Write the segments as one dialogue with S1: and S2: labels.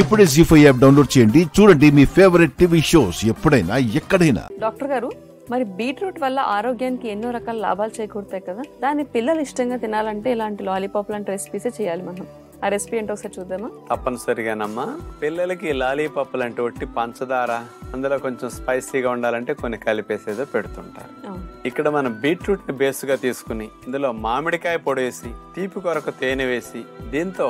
S1: ఇప్పుడే జీ5 app download చేయండి. చూడండి మీ ఫేవరెట్ టీవీ షోస్ ఎప్పుడైనా ఎక్కడైనా.
S2: డాక్టర్ గారు, మరి బీట్రూట్ వల్ల ఆరోగ్యానికి ఎన్నో రకాల లాభాలు చేకూరుతాయి కదా, దాన్ని పిల్లలు ఇష్టంగా తినాలంటే ఇలాంటి లాలీపాప్ లాంటి రెసిపీసే చేయాలి మనం. ఆ రెసిపీ ఏంటో ఒకసారి చూద్దామా?
S3: తప్పనిసరిగానమ్మా. పిల్లలకి లాలీపాప్ లాంటి ఒట్టి పంచదార, అందులో కొంచెం స్పైసీగా ఉండాలంటే కొన్ని కలిపేసేదో పెడుతుంటారు. ఇక్కడ మనం బీట్రూట్ ని బేస్గా తీసుకుని ఇందులో మామిడికాయ పొడి వేసి, తీపి కొరకు తేనె వేసి, దీంతో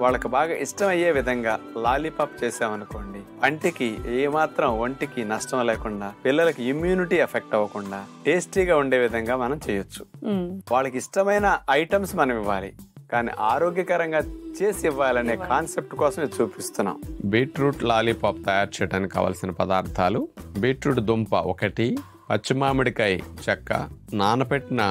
S3: వాళ్ళకి బాగా ఇష్టం అయ్యే విధంగా లాలీపాప్ చేసామనుకోండి, పంటికి ఏమాత్రం ఒంటికి నష్టం లేకుండా, పిల్లలకి ఇమ్యూనిటీ ఎఫెక్ట్ అవ్వకుండా టేస్టీగా ఉండే విధంగా మనం చేయొచ్చు. వాళ్ళకి ఇష్టమైన ఐటమ్స్ మనం ఇవ్వాలి, కానీ ఆరోగ్యకరంగా చేసి ఇవ్వాలనే కాన్సెప్ట్ కోసం చూపిస్తున్నాం. బీట్రూట్ లాలీపాప్ తయారు చేయడానికి కావలసిన పదార్థాలు: బీట్రూట్ దుంప 1, పచ్చి మామిడికాయ చెక్క, నానపెట్టిన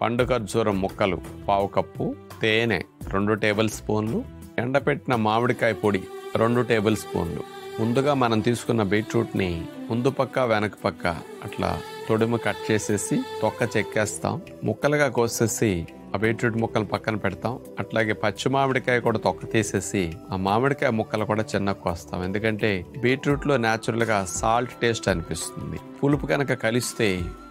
S3: పండు ఖర్జూరం ముక్కలు 1/2 కప్పు, తేనె 2 టేబుల్ స్పూన్లు, ఎండపెట్టిన మామిడికాయ పొడి 2 టేబుల్ స్పూన్లు. ముందుగా మనం తీసుకున్న బీట్రూట్ ని ముందు పక్క వెనక పక్క అట్లా తొడిమ కట్ చేసేసి తొక్క చెక్కేస్తాం. ముక్కలుగా కోసేసి ఆ బీట్రూట్ ముక్కలు పక్కన పెడతాం. అట్లాగే పచ్చి మామిడికాయ కూడా తొక్క తీసేసి ఆ మామిడికాయ ముక్కలు కూడా చిన్నగా కోస్తాం. ఎందుకంటే బీట్రూట్ లో న్యాచురల్ గా సాల్ట్ టేస్ట్ అనిపిస్తుంది. పులుపు కనుక కలిస్తే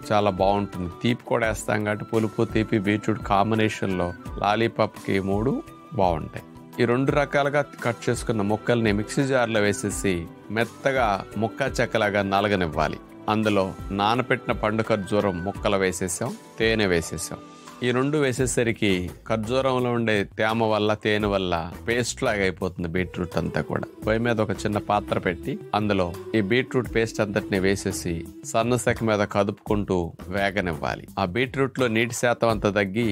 S3: చాలా బాగుంటుంది. తీపి కూడా వేస్తాం కాబట్టి పులుపు తీపి బీట్రూట్ కాంబినేషన్ లో లాలీపాప్ కి 3 బాగుంటాయి. ఈ 2 రకాలుగా కట్ చేసుకున్న ముక్కల్ని మిక్సీ జార్లో వేసేసి మెత్తగా ముక్క చెక్కలాగా నలగనివ్వాలి. అందులో నానపెట్టిన పండు ఖర్జూరం ముక్కలు వేసేసాం, తేనె వేసేసాం. ఈ 2 వేసేసరికి ఖర్జూరంలో ఉండే తేమ వల్ల, తేనె వల్ల పేస్ట్ లాగా అయిపోతుంది బీట్రూట్ అంతా కూడా. పొయ్యి మీద ఒక చిన్న పాత్ర పెట్టి అందులో ఈ బీట్రూట్ పేస్ట్ అంతటిని వేసేసి సన్న సెక మీద కదుపుకుంటూ వేగనివ్వాలి. ఆ బీట్రూట్ లో నీటి శాతం అంతా తగ్గి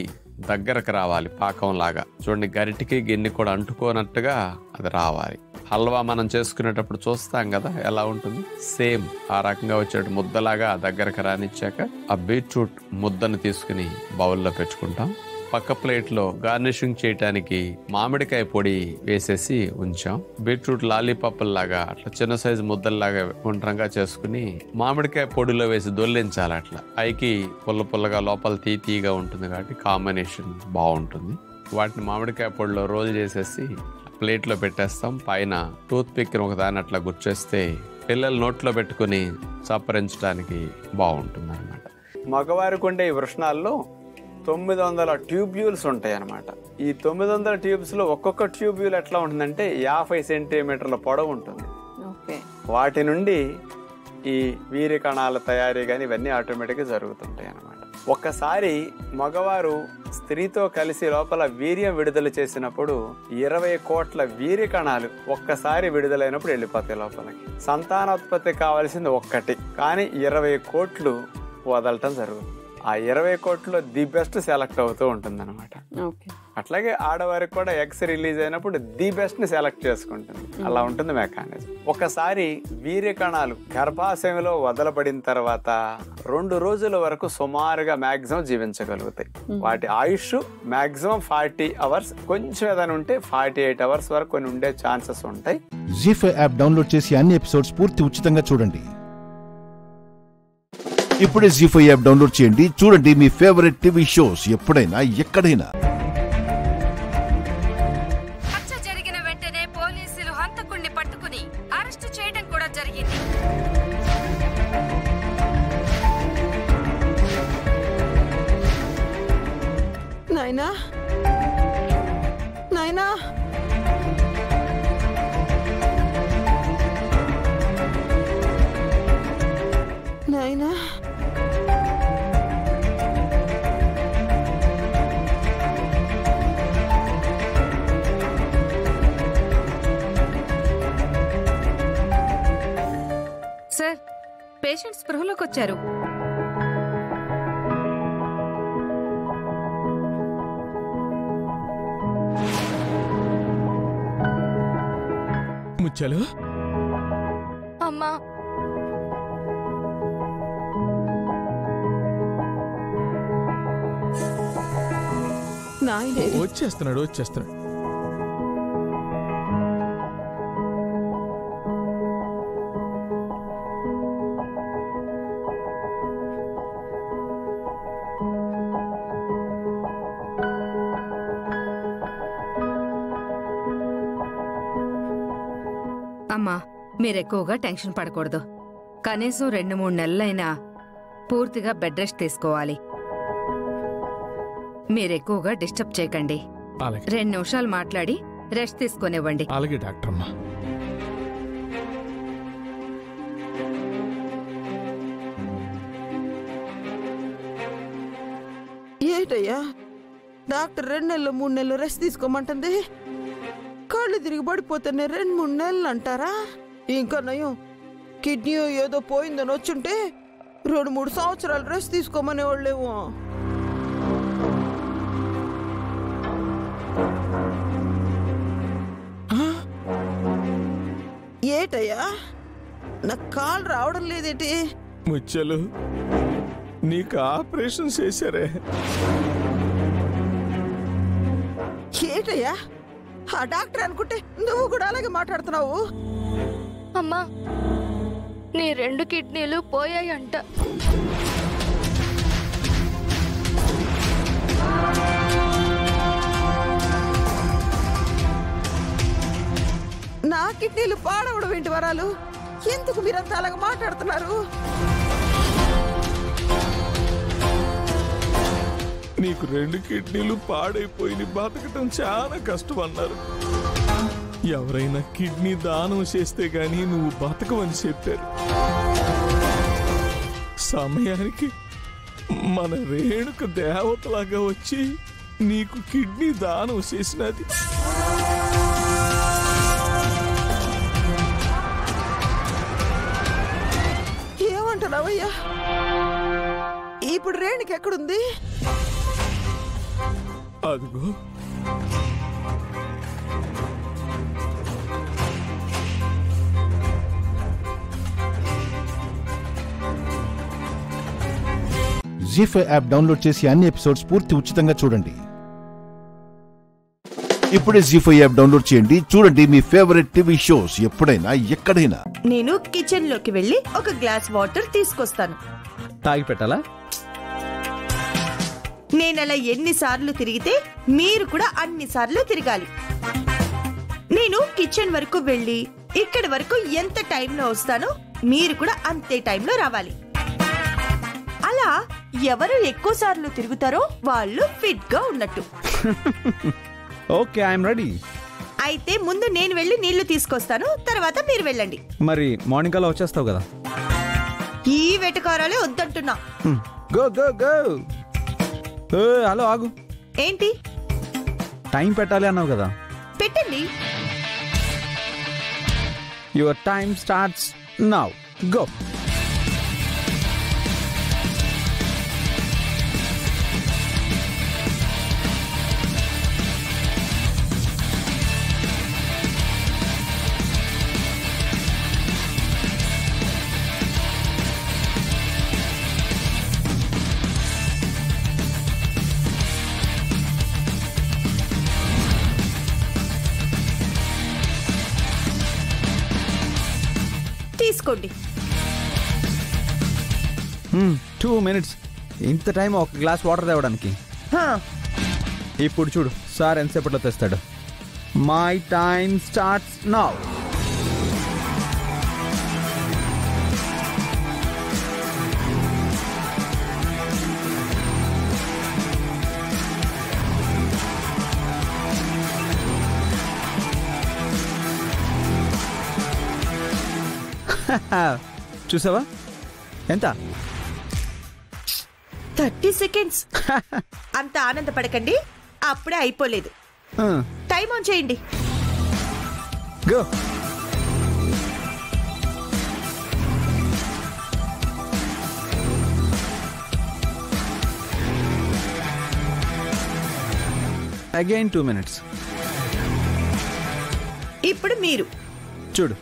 S3: దగ్గరకు రావాలి, పాకం లాగా. చూడండి, గరిటికి గిన్నె కూడా అంటుకోనట్టుగా అది రావాలి. హల్వా మనం చేసుకునేటప్పుడు చూస్తాం కదా ఎలా ఉంటుంది, సేమ్ ఆ రకంగా వచ్చేటట్టు ముద్దలాగా దగ్గరకు రానిచ్చాక ఆ బీట్రూట్ ముద్దను తీసుకుని బౌల్లో పెట్టుకుంటాం. పక్క ప్లేట్ లో గార్నిషింగ్ చేయడానికి మామిడికాయ పొడి వేసేసి ఉంచాం. బీట్రూట్ లాలీపాప్ లాగా అట్లా చిన్న సైజు ముద్దల్లాగా గుండ్రంగా చేసుకుని మామిడికాయ పొడిలో వేసి దొల్లించాలి. అట్లా పైకి పుల్ల పుల్లగా లోపల తీగా ఉంటుంది కాబట్టి కాంబినేషన్ బాగుంటుంది. వాటిని మామిడికాయ పొడిలో రోల్ చేసేసి ప్లేట్ లో పెట్టేస్తాం. పైన టూత్ పిక్ ఒకదాన్ని అట్లా గుర్చేస్తే పిల్లలు నోట్లో పెట్టుకుని చప్పరించడానికి బాగుంటుంది అనమాట. మగవారికి ఉండే ఈ వృషణాల్లో 900 ట్యూబ్యూల్స్ ఉంటాయి అన్నమాట. ఈ 900 ట్యూబ్స్ లో ఒక్కొక్క ట్యూబ్యూల్ ఎట్లా ఉంటుందంటే 50 సెంటీమీటర్ల పొడవు ఉంటుంది. వాటి నుండి ఈ వీర్య కణాల తయారీ కానీ ఇవన్నీ ఆటోమేటిక్గా జరుగుతుంటాయి అన్నమాట. ఒక్కసారి మగవారు స్త్రీతో కలిసి లోపల వీర్యం విడుదల చేసినప్పుడు 20 కోట్ల వీర్య కణాలు ఒక్కసారి విడుదలైనప్పుడు వెళ్ళిపోతాయి లోపలికి. సంతానోత్పత్తి కావాల్సింది 1, కానీ 20 కోట్లు వదలటం జరుగుతుంది. ఆ 20 కోట్లో ది బెస్ట్ సెలెక్ట్ అవుతూ ఉంటుంది అనమాట. అట్లాగే ఆడవారికి కూడా ఎగ్స్ రిలీజ్ అయినప్పుడు ది బెస్ట్ ని సెలెక్ట్ చేసుకుంటుంది. అలా ఉంటుంది మెకానిజం. ఒకసారి వీర్య కణాలు గర్భాశయంలో వదలబడిన తర్వాత 2 రోజుల వరకు సుమారుగా మాక్సిమం జీవించగలుగుతాయి. వాటి ఆయుష్ మాక్సిమం 40 అవర్స్, కొంచెం ఏదైనా ఉంటే 48 అవర్స్ వరకు కొన్ని ఉండే ఛాన్సెస్ ఉంటాయి.
S1: జీ5 యాప్ డౌన్లోడ్ చేసి అన్ని ఎపిసోడ్స్ పూర్తి ఉచితంగా చూడండి. ఇప్పుడే జీ5 యాప్ డౌన్లోడ్ చేయండి. చూడండి మీ ఫేవరెట్ టీవీ షోస్ ఎప్పుడైనా ఎక్కడైనా.
S4: హత్య జరిగిన వెంటనే పోలీసులు హంతకుణ్ణి పట్టుకుని అరెస్టు చేయడం కూడా జరిగింది.
S5: నాయనా, నాయనా, నాయనా,
S4: సార్, పేషెంట్ స్పృహలోకి వచ్చారు.
S6: ముచ్చాలు,
S4: అమ్మా,
S5: నాయనే
S6: వచ్చేస్తున్నాడు.
S4: అమ్మా, మీరెక్కువగా టెన్షన్ పడకూడదు. కనీసం 2-3 నెలలైనా పూర్తిగా బెడ్ రెస్ట్ తీసుకోవాలి. మీరెక్కువగా డిస్టర్బ్ చేయకండి. 2 నిమిషాలు మాట్లాడి రెస్ట్ తీసుకునివ్వండి.
S6: అలాగే డాక్టర్ అమ్మా.
S5: ఏటయ్యా డాక్టర్ 2 నెలలు 3 నెలలు రెస్ట్ తీసుకోమంటుంది. కాళ్ళు తిరిగి పడిపోతేనే 2-3 నెలలు అంటారా? ఇంకా నయం కిడ్నీ ఏదో పోయిందని వచ్చుంటే 2-3 సంవత్సరాలు రెస్ట్ తీసుకోమనే వాళ్ళేమో. ఏటయ్యా నాకు కాళ్ళు రావడం లేదేటి?
S6: ముచ్చలు నీకు ఆపరేషన్ చేశారే.
S5: ఏటయ్యా ఆ డాక్టర్ అనుకుంటే నువ్వు కూడా అలాగే మాట్లాడుతున్నావు.
S7: అమ్మా, నీ 2 కిడ్నీలు పోయాయంట.
S5: నా కిడ్నీలు పాడవడం ఏంటి వరాలు? ఎందుకు మీరంతా అలాగ మాట్లాడుతున్నారు?
S6: నీకు 2 కిడ్నీలు పాడైపోయి బతకటం చాలా కష్టం అన్నారు. ఎవరైనా కిడ్నీ దానం చేస్తే గాని నువ్వు బతకవని చెప్పారు. సమయానికి మన రేణుక దేవతలాగా వచ్చి నీకు కిడ్నీ దానం చేసినది.
S5: ఏమంటున్నావయ్యా? ఇప్పుడు రేణుక ఎక్కడుంది?
S6: అదిగో
S1: జీ5 యాప్ డౌన్లోడ్ చేసి అన్ని ఎపిసోడ్స్ పూర్తి ఉచితంగా చూడండి. ఇప్పుడే జీ5 యాప్ డౌన్లోడ్ చేయండి. చూడండి మీ ఫేవరెట్ టీవీ షోస్ ఎప్పుడైనా ఎక్కడైనా.
S8: నేను కిచెన్ లోకి వెళ్ళి ఒక గ్లాస్ వాటర్ తీసుకొస్తాను.
S9: తాగి పెట్టాలా?
S8: నేనలా ఎన్నిసార్లు తిరిగితే మీరు కూడా అన్నిసార్లు తిరగాలి. నేను కిచెన్ వరకు వెళ్ళి ఇక్కడి వరకు ఎంత టైంలో వస్తానో మీరు కూడా అంతే టైంలో రావాలి. అలా ఎవరు ఎక్కువ సార్లు తిరుగుతారో వాళ్ళు ఫిట్ గా ఉన్నట్టు.
S9: Okay, I'm ready.
S8: అయితే ముందు నేను వెళ్ళి నీళ్లు తీసుకొస్తాను, తర్వాత మీరు వెళ్ళండి.
S9: మరి మార్నింగ్ అలా వచ్చేస్తావు కదా?
S8: ఈ వెటకారాలే వద్దంటున్నా.
S9: Go go go. హలో, ఆగు.
S8: ఏంటి?
S9: టైం పెట్టాలి అన్నావు కదా,
S8: పెట్టండి.
S9: Your time starts now. Go.
S8: తీసుకోండి.
S9: 2 minutes. ఇంత టైం ఒక గ్లాస్ వాటర్ తేవడానికి? ఇప్పుడు చూడు సార్ ఎంతసేపట్లో తెస్తాడు. My time starts now. చూసావా ఎంత?
S8: 30 seconds. అంత ఆనందపడకండి, అప్పుడే అయిపోలేదు. టైం ఆన్ చేయండి.
S9: గో. Again 2 minutes.
S8: ఇప్పుడు మీరు
S9: చూడు.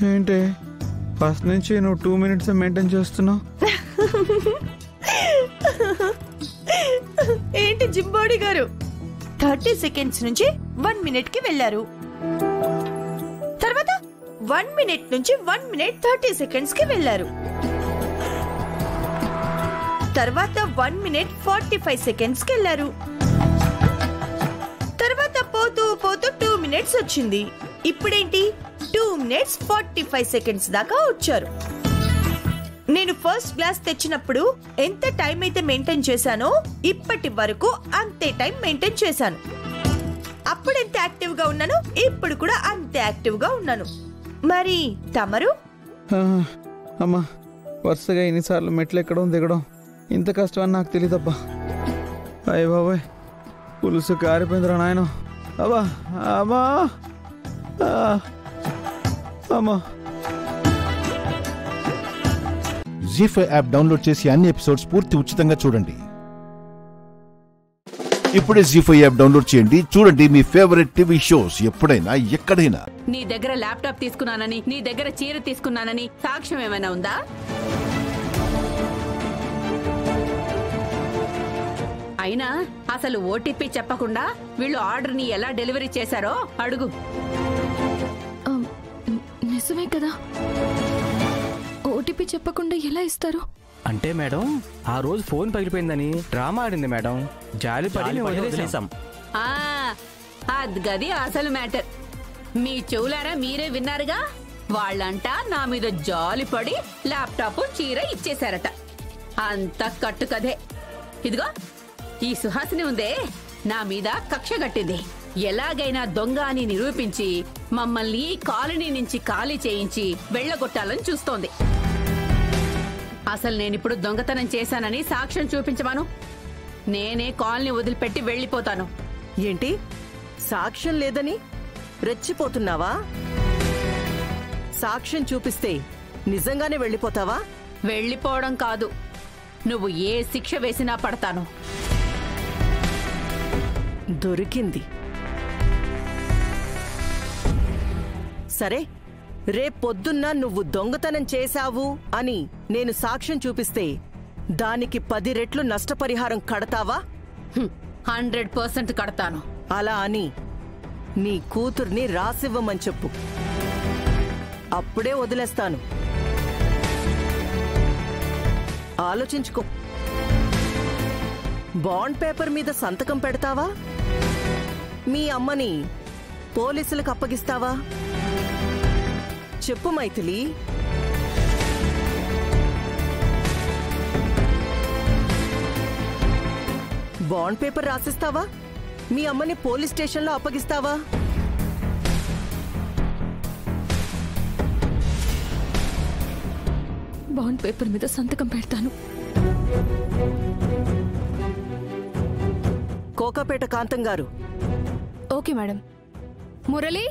S9: ఏంటి ఫస్ట్ నుంచి నువ్వు 2 minutes మెయింటైన్ చేస్తున్నావు?
S8: ఏంటి జింబాడీ గారు 30 seconds నుంచి 1 minute కి వెళ్ళారు. తర్వాత 1 minute నుంచి 1 minute 30 seconds కి వెళ్ళారు. తర్వాత 1 minute 45 seconds కి వెళ్ళారు. తర్వాత పోతూ పోతూ 2 minutes వచ్చింది. ఇప్పుడేంటి 2 minutes 45 seconds దాకా వచ్చారు. నేను ఫస్ట్ గ్లాస్ తెచ్చినప్పుడు ఎంత టైం అయితే మెయింటైన్ చేశానో ఇప్పటి వరకు అంతే టైం మెయింటైన్ చేశాను. అప్పుడు ఎంత యాక్టివ్ గా ఉన్నాను, ఇప్పుడు కూడా అంతే యాక్టివ్ గా ఉన్నాను. మరి తమరు?
S9: అమ్మా, వరుసగా ఎన్నిసార్లు మెట్లు ఎక్కడం దిగడం ఇంత కష్టం అని నాకు తెలియదబ్బా. అయ్య బాబాయ్, పులుసు కారిపోయిందిరా నాయన. అబ్బా అమ్మా అమ్మా.
S1: జీ5 యాప్ డౌన్లోడ్ చేసి అన్ని ఎపిసోడ్స్ పూర్తి ఉచితంగా చూడండి. ఇప్పుడే జీ5 యాప్ డౌన్లోడ్ చేయండి. చూడండి మీ ఫేవరెట్ టీవీ షోస్ ఎప్పుడైనా ఎక్కడైనా.
S10: నీ దగ్గర ల్యాప్టాప్ తీసుకున్నానని, నీ దగ్గర చీర తీసుకున్నానని సాక్ష్యం ఏమైనా ఉందా? అయినా అసలు ఓటీపీ చెప్పకుండా వీళ్ళు ఆర్డర్ ని ఎలా డెలివరీ చేశారో అడుగు.
S7: నిజమే కదా, ఓటీపీ చెప్పకుండా ఎలా ఇస్తారు?
S11: అంటే మేడం, ఆ రోజు ఫోన్ పగిలిపోయిందని డ్రామా ఆడింది మేడం. జాలిపడి వదిలేసాం.
S10: అది గది అసలు మ్యాటర్. మీ చెవులారా మీరే విన్నారుగా. వాళ్ళంట నా మీద జాలిపడి ల్యాప్టాప్ చీర ఇచ్చేశారట. అంత కట్టు కదే. ఇదిగో ఈ సుహాసిని ఉందే, నా మీద కక్ష గట్టింది. ఎలాగైనా దొంగ అని నిరూపించి మమ్మల్ని కాలనీ నుంచి ఖాళీ చేయించి వెళ్లగొట్టాలని చూస్తోంది. అసలు నేనిప్పుడు దొంగతనం చేశానని సాక్ష్యం చూపించమాను. నేనే కాలనీ వదిలిపెట్టి వెళ్లిపోతాను.
S12: ఏంటి, సాక్ష్యం లేదని రెచ్చిపోతున్నావా? సాక్ష్యం చూపిస్తే నిజంగానే వెళ్ళిపోతావా?
S10: వెళ్లిపోవడం కాదు, నువ్వు ఏ శిక్ష వేసినా పడతాను.
S12: దొరికింది. సరే, రేపొద్దున్న నువ్వు దొంగతనం చేశావు అని నేను సాక్ష్యం చూపిస్తే దానికి 10 రెట్లు నష్టపరిహారం కడతావా?
S10: 100% కడతాను.
S12: అలా అని నీ కూతుర్ని రాసివ్వమని చెప్పు. అప్పుడే వదిలేస్తాను. ఆలోచించుకో. బాండ్ పేపర్ మీద సంతకం పెడతావా? మీ అమ్మని పోలీసులకు అప్పగిస్తావా? చెప్పు మైథిలి. బాండ్ పేపర్ రాసిస్తావా? మీ అమ్మని పోలీస్ స్టేషన్లో అప్పగిస్తావా?
S7: బాండ్ పేపర్ మీద సంతకం పెడతాను.
S12: కోకాపేట కాంతం గారు.
S7: Okay madam. మురళి,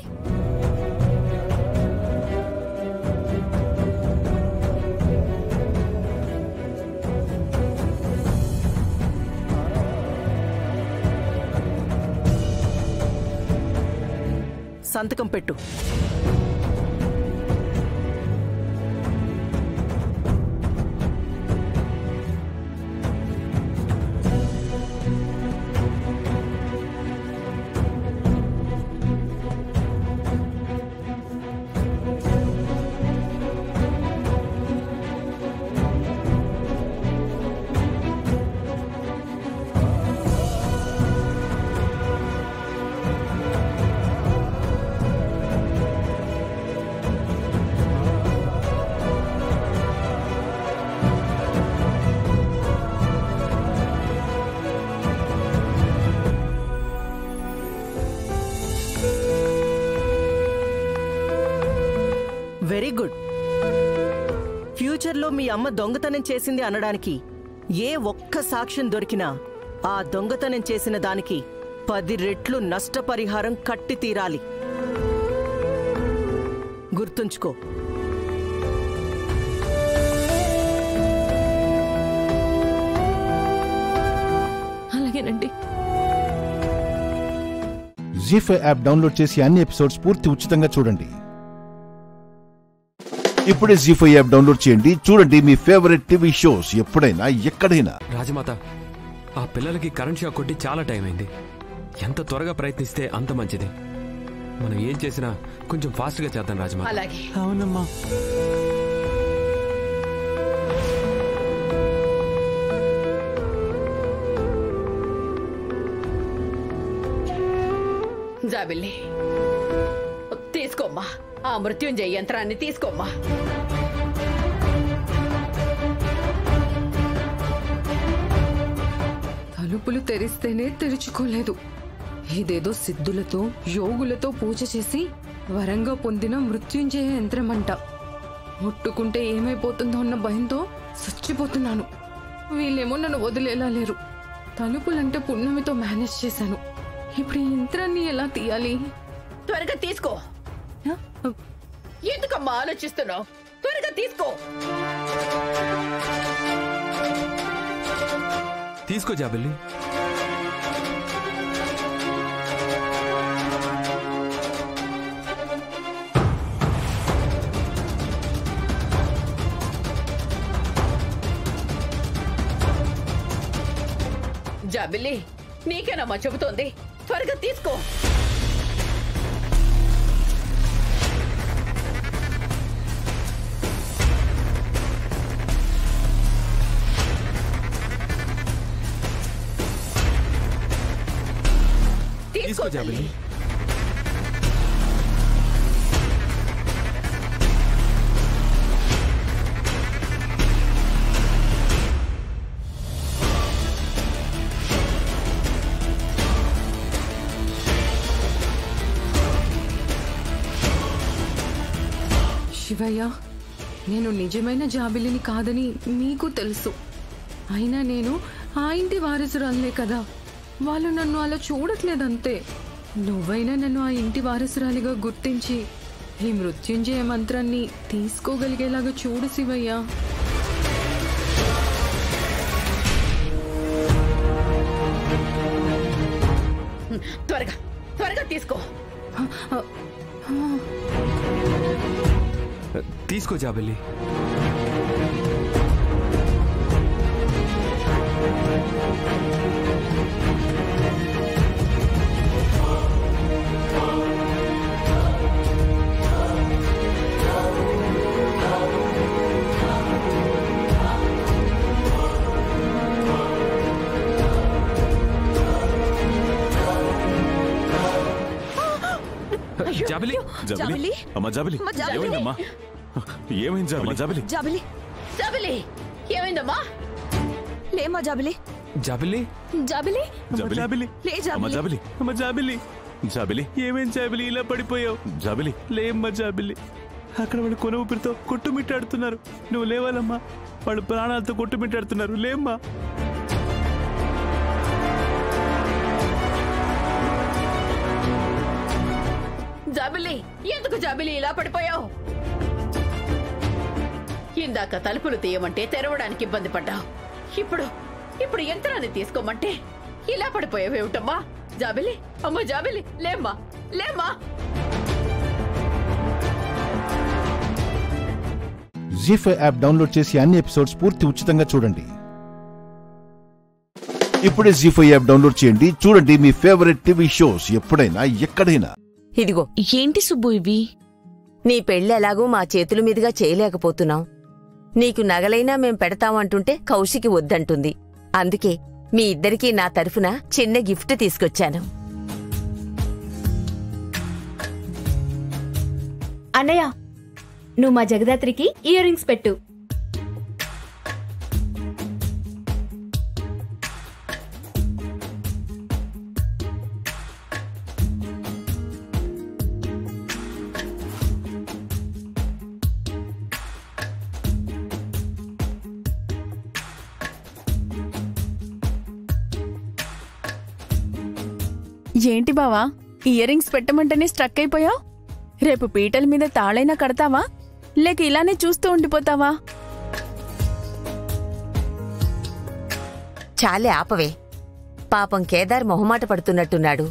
S12: సంతకం పెట్టు. Very good. ఫ్యూచర్లో మీ అమ్మ దొంగతనం చేసింది అనడానికి ఏ ఒక్క సాక్ష్యం దొరికినా ఆ దొంగతనం చేసిన దానికి 10 రెట్లు నష్టపరిహారం కట్టి తీరాలి. గుర్తుంచుకో.
S7: అలాగేనండి.
S1: జీ5 యాప్ డౌన్లోడ్ చేసి అన్ని ఎపిసోడ్స్ పూర్తి ఉచితంగా చూడండి. ఇప్పుడే జీ5 యాప్ డౌన్లోడ్ చేయండి. చూడండి మీ ఫేవరెట్ టీవీ షోస్ ఎప్పుడైనా ఎక్కడైనా.
S13: రాజమాత, ఆ పిల్లలకి కరెంట్ షాక్ కొట్టి చాలా టైం అయింది. ఎంత త్వరగా ప్రయత్నిస్తే అంత మంచిది. మనం ఏం చేసినా కొంచెం ఫాస్ట్ గా చేద్దాం రాజమాత.
S10: అలాగే.
S13: అవునమ్మా.
S10: జాబిల్లి, తీసుకోమ్మా, ఆ మృత్యుంజయ యంత్రాన్ని తీసుకోమ్మా.
S4: తలుపులు తెరిస్తేనే తెరుచుకోలేదు. ఇదేదో సిద్ధులతో యోగులతో పూజ చేసి వరంగా పొందిన మృత్యుంజయ యంత్రమంట. ముట్టుకుంటే ఏమైపోతుందో అన్న భయంతో చచ్చిపోతున్నాను. వీళ్ళేమో నన్ను వదిలేలా లేరు. తలుపులంటే పున్నమితో మేనేజ్ చేశాను. ఇప్పుడు ఈ యంత్రాన్ని ఎలా తీయాలి?
S10: త్వరగా తీసుకో. ఎందుకమ్మా ఆలోచిస్తున్నావు? త్వరగా తీసుకో.
S13: తీసుకో జాబిల్లి.
S10: జాబిల్లి, నీకేనమ్మా చెబుతోంది, త్వరగా తీసుకో.
S13: తీసుకో జాబిల్లి.
S4: శివయ్య, నేను నిజమైన జాబిలిని కాదని మీకు తెలుసు. అయినా నేను ఆ ఇంటి వారసురాలే కదా. వాళ్ళు నన్ను అలా చూడట్లేదంతే. నువ్వైనా నన్ను ఆ ఇంటి వారసురాలిగా గుర్తించి ఈ మృత్యుంజయ మంత్రాన్ని తీసుకోగలిగేలాగా చూడు శివయ్య.
S10: త్వరగా త్వరగా తీసుకో.
S13: తీసుకో జాబిల్లి. జాబిలి,
S14: జాబిలి, అమ్మ జాబిలి, ఏమైందమ్మా? ఏమైంది జాబిలి? జాబిలి,
S8: జాబిలి,
S10: జాబిలి, ఏమైందమ్మా?
S8: లేమా జాబిలి.
S13: జాబిలి,
S7: జాబిలి,
S14: జాబిలి,
S8: లే
S14: అమ్మ జాబిలి, అమ్మ జాబిలి, జాబిలి, ఏమైంది జాబిలి? ఇలా పడిపోయావు జాబిలి? లేమ్మా జాబిలి, అక్కడ వాళ్ళు కొన ఊపిరితో కొట్టుమిట్టాడుతున్నారు. నువ్వు లేవాలమ్మా, వాళ్ళు ప్రాణాలతో కొట్టుమిట్టాడుతున్నారు. లేమ్మా.
S10: జాబిలి, ఎందుకు జాబిలి ఇలా పడిపోయావు? ఇందాక తలుపులు తీయమంటే తెరవడానికి ఇబ్బంది పడ్డావు. ఇప్పుడు యంత్రాన్ని తీసుకోమంటే ఇలా పడిపోయావేమిటమ్మా? జాబిలి, అమ్మ జాబిలి, లేమ్మా, లేమ్మా.
S1: జీ5 యాప్ డౌన్లోడ్ చేసి అన్ని ఎపిసోడ్స్ పూర్తి ఉచితంగా చూడండి. ఇప్పుడే జీ5 యాప్ డౌన్లోడ్ చేయండి. చూడండి మీ ఫేవరెట్ టీవీ షోస్ ఎప్పుడైనా ఎక్కడైనా.
S15: ఇదిగో, ఏంటి సుబ్బు ఇవి? నీ పెళ్ళి ఎలాగూ మా చేతుల మీదుగా చేయలేకపోతున్నాం. నీకు నగలైనా మేం పెడతామంటుంటే కౌశికి వద్దంటుంది. అందుకే మీ ఇద్దరికీ నా తరఫున చిన్న గిఫ్ట్ తీసుకొచ్చాను.
S16: అన్నయ్య, నువ్వు మా జగదాత్రికి ఇయర్ రింగ్స్ పెట్టు.
S17: ఏంటి బావా, ఇయర్ రింగ్స్ పెట్టమంటేనే స్ట్రక్ అయిపోయావు? రేపు పీటల మీద తాళైనా కడతావా, లేక ఇలానే చూస్తూ ఉండిపోతావా?
S15: చాలే ఆపవే. పాపం కేదార్ మొహమాట పడుతున్నట్టున్నాడు.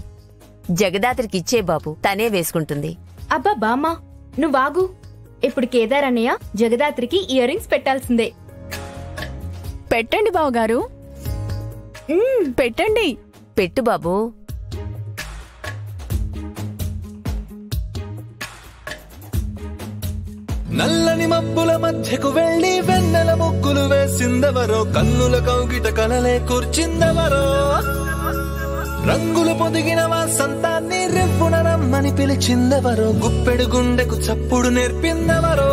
S15: జగదాత్రికిచ్చే బాబు, తనే వేసుకుంటుంది.
S16: అబ్బా బామ్మా, నువ్వాగు. ఇప్పుడు కేదార్ అన్నయ్య జగదాత్రికి ఇయర్ రింగ్స్ పెట్టాల్సిందే.
S17: పెట్టండి బావగారు, పెట్టండి.
S15: పెట్టు బాబు.
S18: నల్లని మబ్బుల మధ్యకు వెళ్లి వెన్నెల ముగ్గులు వేసిందెవరో, కన్నుల కౌగిట కలలే కూర్చిందెవరో, రంగులు పొదిగిన వసంతాన్ని రెవ్వున రమ్మని పిలిచిందెవరో, గుప్పెడు గుండెకు చప్పుడు నేర్పిందెవరో.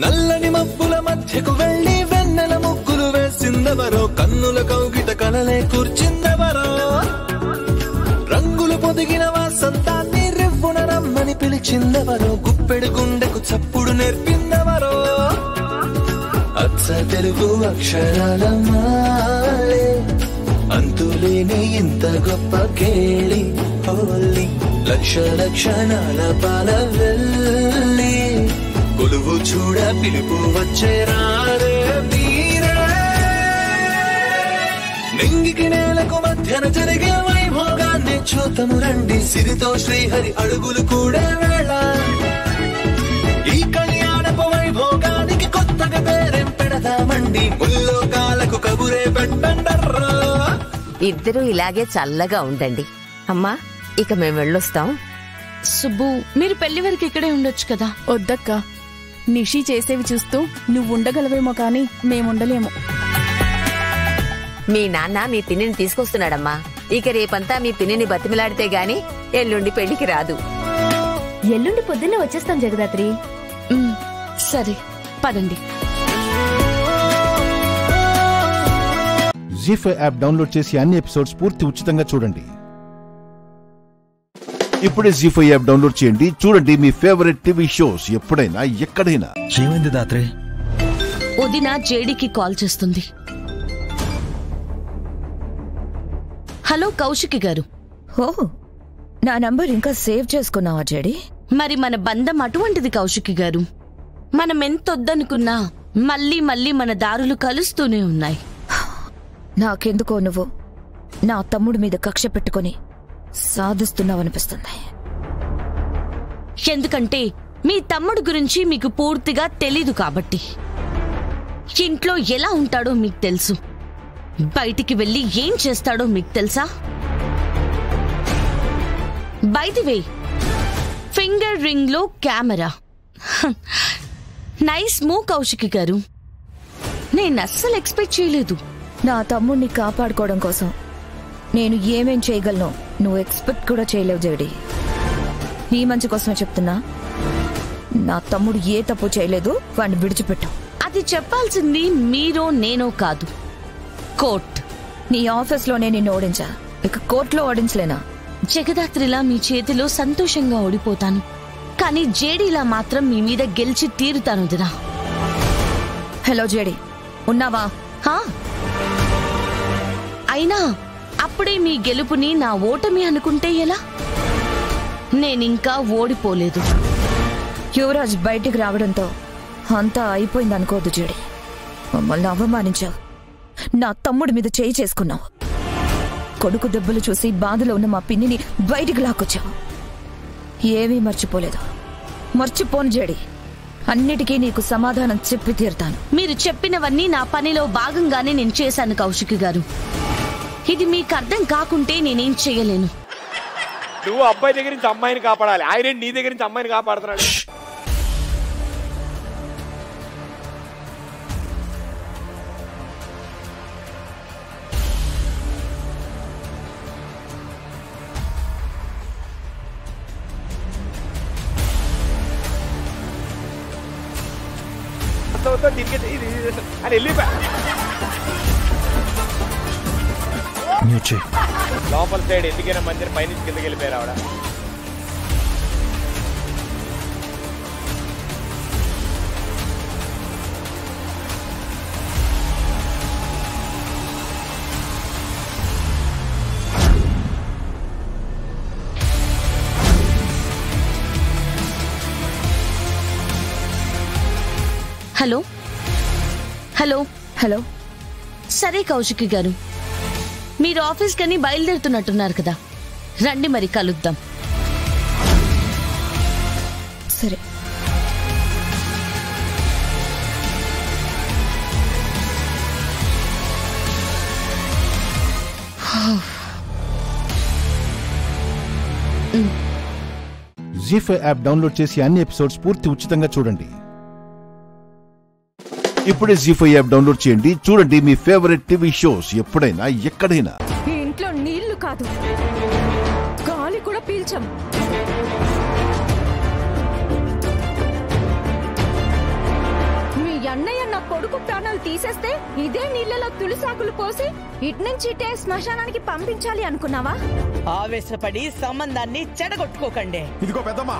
S18: నల్లని మబ్బుల మధ్యకు వెళ్లి వెన్నెల ముగ్గులు వేసిందెవరో, కన్నుల కౌగిట కలలే కూర్చిందెవరో, రంగులు పొదిగిన వసంతాన్ని రెవ్వున రమ్మని పిలిచిందెవరో, గుప్పెడు గుండెకు చప్పుడు నేర్పిందెవరో. అచ్చ తెలుగు అక్షరాల మాలే, అంతులేని ఇంత గొప్ప కేళి హోలీ, లక్ష లక్షణాల పాల వెళ్ళి, కొలువు చూడ పిలుపు వచ్చేరారే వీరే. నింగికి నేలకు మధ్యన జరిగే వైభోగాన్ని చూతము రండి, సిరితో శ్రీహరి అడుగులు కూడా వేళ. ఈ కళ్యాణపు వైభోగానికి కొత్తగా పేరేం పెడదామండి, ముల్లోకాలకు కబురే పెట్టండర్రా.
S15: ఇద్దరూ ఇలాగే చల్లగా ఉండండి. అమ్మా, ఇక మేము వెళ్ళొస్తాం.
S7: సుబ్బు, మీరు పెళ్లి వరకు ఇక్కడే ఉండొచ్చు కదా.
S17: వద్దక్క, నిషి చేసేవి చూస్తూ నువ్వుండగలవేమో కానీ మేముండలేము.
S15: మీ నాన్న మీ పిన్నిని తీసుకొస్తున్నాడమ్మా. ఇక రేపంతా మీ పిన్నిని బతిమిలాడితే గాని ఎల్లుండి పెళ్లికి రాదు.
S16: ఎల్లుండి పొద్దున్నే వచ్చేస్తాం జగదాత్రి.
S7: సరే పదండి.
S1: జీ5 యాప్ డౌన్లోడ్ చేసి అన్ని ఎపిసోడ్స్ పూర్తి ఉచితంగా చూడండి. ఇప్పుడే జీ5 యాప్ డౌన్లోడ్ చేయండి. చూడండి మీ ఫేవరెట్ టీవీ షోస్ ఎప్పుడైనా ఎక్కడైనా.
S19: ఏమైంది దాత్రే?
S7: వదిన జేడీకి కాల్ చేస్తుంది. హలో కౌశికి గారు.
S20: ఓ, నా నంబర్ ఇంకా సేవ్ చేసుకున్నావా జేడీ?
S7: మరి మన బంధం అటువంటిది కౌశికి గారు. మనం ఎంతొద్దనుకున్నా మళ్ళీ మళ్ళీ మన దారులు కలుస్తూనే ఉన్నాయి.
S20: నాకెందుకో నువ్వు నా తమ్ముడి మీద కక్ష పెట్టుకుని సాధిస్తున్నావనిపిస్తుంది.
S7: ఎందుకంటే మీ తమ్ముడు గురించి మీకు పూర్తిగా తెలీదు కాబట్టి. ఇంట్లో ఎలా ఉంటాడో మీకు తెలుసు, బయటికి వెళ్ళి ఏం చేస్తాడో మీకు తెలుసా? By the way, finger ring లో కెమెరా. నైస్ మూవ్ కౌశికి గారు. నేను అస్సలు ఎక్స్పెక్ట్ చేయలేదు.
S20: నా తమ్ముడిని కాపాడుకోవడం కోసం నేను ఏమేం చేయగలను నువ్వు ఎక్స్పెక్ట్ కూడా చేయలేవు జేడీ. నీ మంచి కోసమే చెప్తున్నా. నా తమ్ముడు ఏ తప్పు చేయలేదు, వాడిని విడిచిపెట్టు.
S7: అది చెప్పాల్సింది మీరో నేనో కాదు, కోర్ట్.
S20: నీ ఆఫీస్లోనే నిన్ను ఓడించా, ఇక కోర్టులో ఓడించలేనా?
S7: జగదాత్రిలా మీ చేతిలో సంతోషంగా ఓడిపోతాను, కానీ జేడీలా మాత్రం మీ మీద గెలిచి తీరుతాను దినా.
S20: హలో జేడీ, ఉన్నావా?
S7: అయినా అప్పుడే మీ గెలుపుని నా ఓటమి అనుకుంటే ఎలా? నేనింకా ఓడిపోలేదు.
S20: యువరాజ్ బయటికి రావడంతో అంతా అయిపోయింది అనుకోదు జేడీ. మమ్మల్ని అవమానించావు, నా తమ్ముడి మీద చేయి చేసుకున్నావు, కొడుకు దెబ్బలు చూసి బాధలో ఉన్న మా పిన్నిని బయటికి లాక్కొచ్చావు. ఏమీ మర్చిపోలేదు. మర్చిపోను జేడీ, అన్నిటికీ నీకు సమాధానం చెప్పి తీరుతాను.
S7: మీరు చెప్పినవన్నీ నా పనిలో భాగంగానే నేను చేశాను కౌశికి గారు. ఇది మీకు అర్థం కాకుంటే నేనేం చేయలేను.
S21: నువ్వు అబ్బాయి దగ్గర నుంచి అమ్మాయిని కాపాడాలి, ఆయన నీ దగ్గర నుంచి అమ్మాయిని కాపాడుతున్నాడు. లోపల సైడ్ ఎందుకైనా మందిరం పైనుంచి కిందకి వెళ్ళిపోయారు ఆవిడ.
S7: Hello hello
S20: hello.
S7: సరే కౌశికి గారు, మీరు ఆఫీస్ కని బయలుదేరుతున్నట్టున్నారు కదా, రండి మరి కలుద్దాం.
S20: సరే.
S1: జీ5 యాప్ డౌన్లోడ్ చేసి అన్ని ఎపిసోడ్స్ పూర్తి ఉచితంగా చూడండి. ఇప్పుడే జీ5 యాప్ డౌన్లోడ్ చేయండి, చూడండి మీ ఫేవరెట్ టీవీ షోస్ ఎప్పుడైనా ఎక్కడైనా.
S20: ఈ ఇంట్లో నీళ్లు కాదు, గాలి కూడా పీల్చం. మీ అన్నయ్య నా కొడుకు ప్రాణాలు తీసేస్తే ఇదే నీళ్లలో తులసాకులు పోసి ఇట్నుంచి ఇటే శ్మశానానికి పంపించాలి అనుకున్నావా?
S19: ఆవేశపడి సంబంధాన్ని చెడగొట్టుకోకండి.
S22: ఇదిగో పెద్దమ్మా,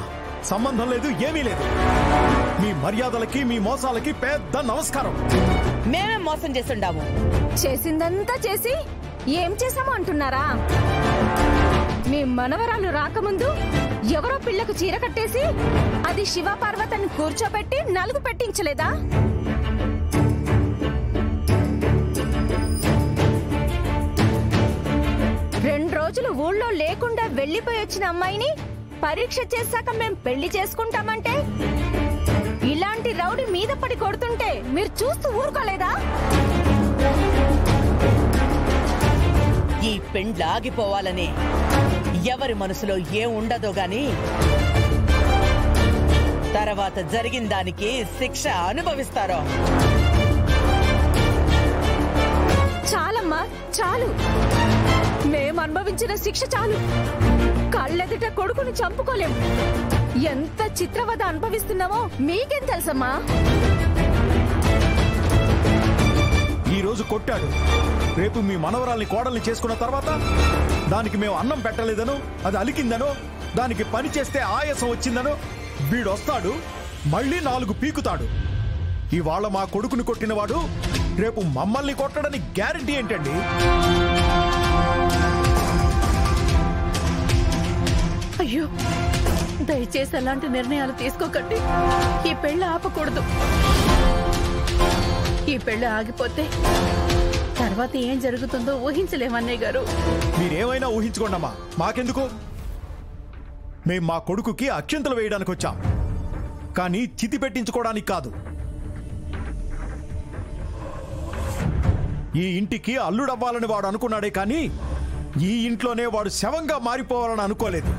S22: సంబంధం లేదు, ఏమీ లేదు. మీ మర్యాదలకి మీ మోసాలకి పెద్ద నమస్కారం.
S19: మేమే మోసం చేస్తుండాము.
S20: చేసిందంతా చేసి ఏం చేసామో అంటున్నారా? మీ మనవరాలు రాకముందు ఎవరో పిల్లకు చీర కట్టేసి అది శివ పార్వతిని కూర్చోబెట్టి నలుగు పెట్టించలేదా? రెండు రోజులు ఊళ్ళో లేకుండా వెళ్లిపోయి వచ్చిన అమ్మాయిని పరీక్ష చేశాక మేం పెళ్లి చేసుకుంటామంటే ఇలాంటి రౌడీ మీద పడి కొడుతుంటే మీరు చూస్తూ ఊరుకోలేదా?
S19: ఈ పెండ్లాగిపోవాలని ఎవరి మనసులో ఏం ఉండదో గాని తర్వాత జరిగిన దానికి శిక్ష అనుభవిస్తారో.
S20: చాలమ్మా, చాలు. మేం అనుభవించిన శిక్ష చాలు. కళ్ళెదుట కొడుకుని చంపుకోలేం. ఎంత చిత్రవద అనుభవిస్తున్నామో మీకేం తెలుసమ్మా?
S22: ఈ రోజు కొట్టాడు, రేపు మీ మనవరాల్ని కోడల్ని చేసుకున్న తర్వాత దానికి మేము అన్నం పెట్టలేదనో, అది అలికిందనో, దానికి పని చేస్తే ఆయాసం వచ్చిందనో వీడొస్తాడు, మళ్ళీ 4 పీకుతాడు. ఇవాళ మా కొడుకుని కొట్టినవాడు రేపు మమ్మల్ని కొట్టడని గ్యారెంటీ ఏంటండి?
S10: అయ్యో, దయచేసి అలాంటి నిర్ణయాలు తీసుకోకండి. ఈ పెళ్లి ఆపకూడదు. ఈ పెళ్లి ఆగిపోతే తర్వాత ఏం జరుగుతుందో ఊహించలేమన్నయ్య గారు.
S22: మీరేమైనా ఊహించుకోండమ్మా, మాకెందుకు? మేం మా కొడుకుకి అక్షింతలు వేయడానికి వచ్చాం, కానీ చితి పెట్టించుకోవడానికి కాదు. ఈ ఇంటికి అల్లుడవ్వాలని వాడు అనుకున్నాడే కానీ ఈ ఇంట్లోనే వాడు శవంగా మారిపోవాలని అనుకోలేదు.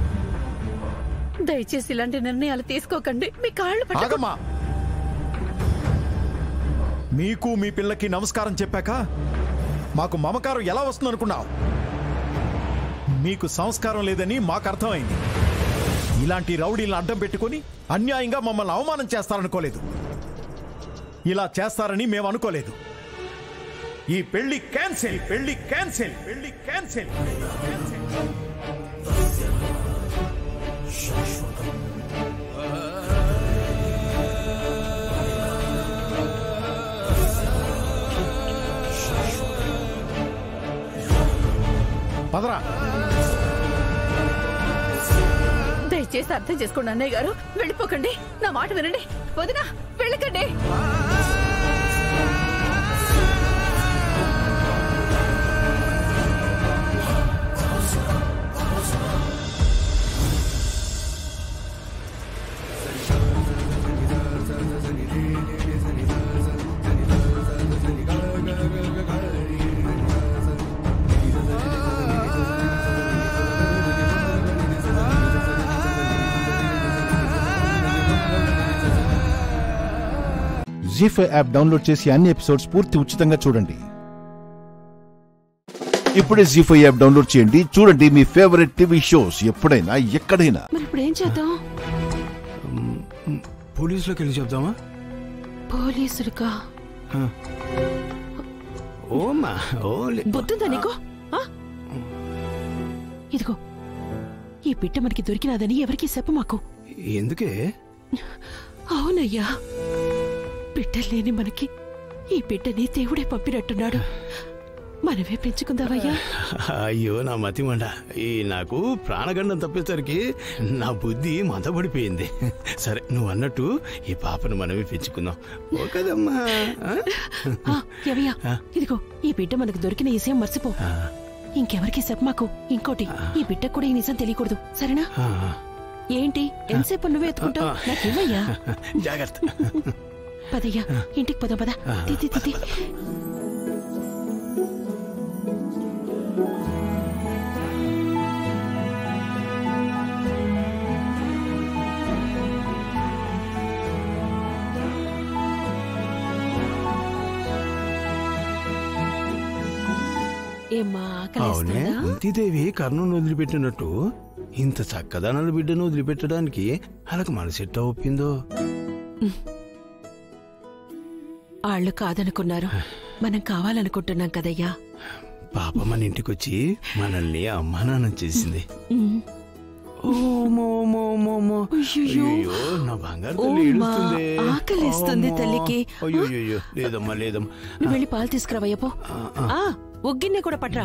S10: దయచేసి ఇలాంటి నిర్ణయాలు తీసుకోకండి. మీ కాళ్ళు
S22: ఆగమ్మా, మీకు మీ పిల్లకి నమస్కారం చెప్పాక మాకు మమకారం ఎలా వస్తుందనుకున్నావు? మీకు సంస్కారం లేదని మాకు అర్థమైంది. ఇలాంటి రౌడీలను అడ్డం పెట్టుకుని అన్యాయంగా మమ్మల్ని అవమానం చేస్తారనుకోలేదు. ఇలా చేస్తారని మేము అనుకోలేదు. ఈ పెళ్లి క్యాన్సిల్, పెళ్లి క్యాన్సిల్, పెళ్లి క్యాన్సిల్. పదరా.
S10: దయచేసి అర్థం చేసుకోండి అన్నయ్య గారు. వెళ్ళిపోకండి, నా మాట వినండి. వదినా, వెళ్ళకండి.
S1: జీ5 యాప్ డౌన్లోడ్ చేసి అన్ని ఎపిసోడ్స్ పూర్తి ఉచితంగా చూడండి. ఇప్పుడే జీ5 యాప్ డౌన్లోడ్ చేయండి, చూడండి మీ ఫేవరెట్ టీవీ షోస్ ఎప్పుడైనా ఎక్కడైనా.
S10: మరి ఇప్పుడు ఏం చేద్దాం?
S11: పోలీసులోకి వెళ్ళి చెప్దామా?
S10: పోలీసులుగా? బుద్ధిందా నీకు? ఇదిగో, ఈ పిట్ట మనకి దొరికినాదని ఎవరికి చెప్పు మాకు.
S11: ఎందుకే?
S10: అవునయ్యా, పిట్టలేని మనకి ఈ బిడ్డని దేవుడే పంపినట్టున్నాడు.
S2: మనమే పెంచుకుందామయ్యా.
S3: అయ్యో నా మతిమండ, ఈ నాకు ప్రాణగండం తప్పేసరికి నా బుద్ధి మందపడిపోయింది. సరే నువ్వు అన్నట్టు ఈ పాపను మనమే పెంచుకుందాం ఓకదమ్మా.
S2: ఎవయ్యా, ఇదిగో ఈ బిడ్డ మనకు దొరికిన విషయం మర్చిపో. ఇంకెవరికి చెప్పమాకు. ఇంకోటి, ఈ బిడ్డకు కూడా ఈ నిజం తెలియకూడదు, సరేనా? ఏంటి ఎంతసేపు నువ్వే ఎత్తుకుంటావు? నాకేమయ్యా.
S3: జాగ్రత్త.
S2: పదయ్యా, ఇంటికి పద పద. తితి
S3: అవునే, కుంతీదేవి కర్ణను వదిలిపెట్టినట్టు ఇంత చక్కదనాల బిడ్డను వదిలిపెట్టడానికి వాళ్ళకి మనసెట్టా ఒప్పిందో.
S2: వాళ్ళు కాదనుకున్నారు, మనం కావాలనుకుంటున్నాం కదయ్యా.
S3: పాప మన ఇంటికొచ్చి మనల్ని అమ్మానాన్నం చేసింది. నా బంగారు తల్లి ఏడుస్తుంది.
S2: ఆకలిస్తుంది తల్లికి.
S3: అయ్యో లేదమ్మా లేదమ్మా.
S2: నువ్వు వెళ్ళి పాలు తీసుకురావయ్యపో. ఉగ్గిన్నే కూడా పట్రా.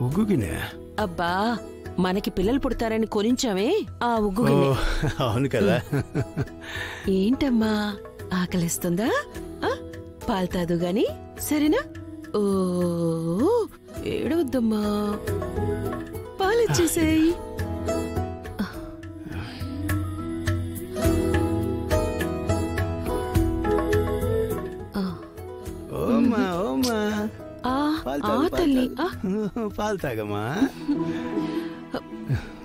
S3: ఉగ్గు గిన్నె?
S2: అబ్బా, మనకి పిల్లలు పుడతారని కొనించామే ఆ ఉగ్గు గిన్నె.
S3: అవును కదా.
S2: ఏంటమ్మా ఆకలిస్తుందా? పాలు తాదు గాని, సరేనా? ఓ ఏడవద్దమ్మా, పాలిచ్చేసేయి. తల్లి
S3: పాలు తాగమ్మా.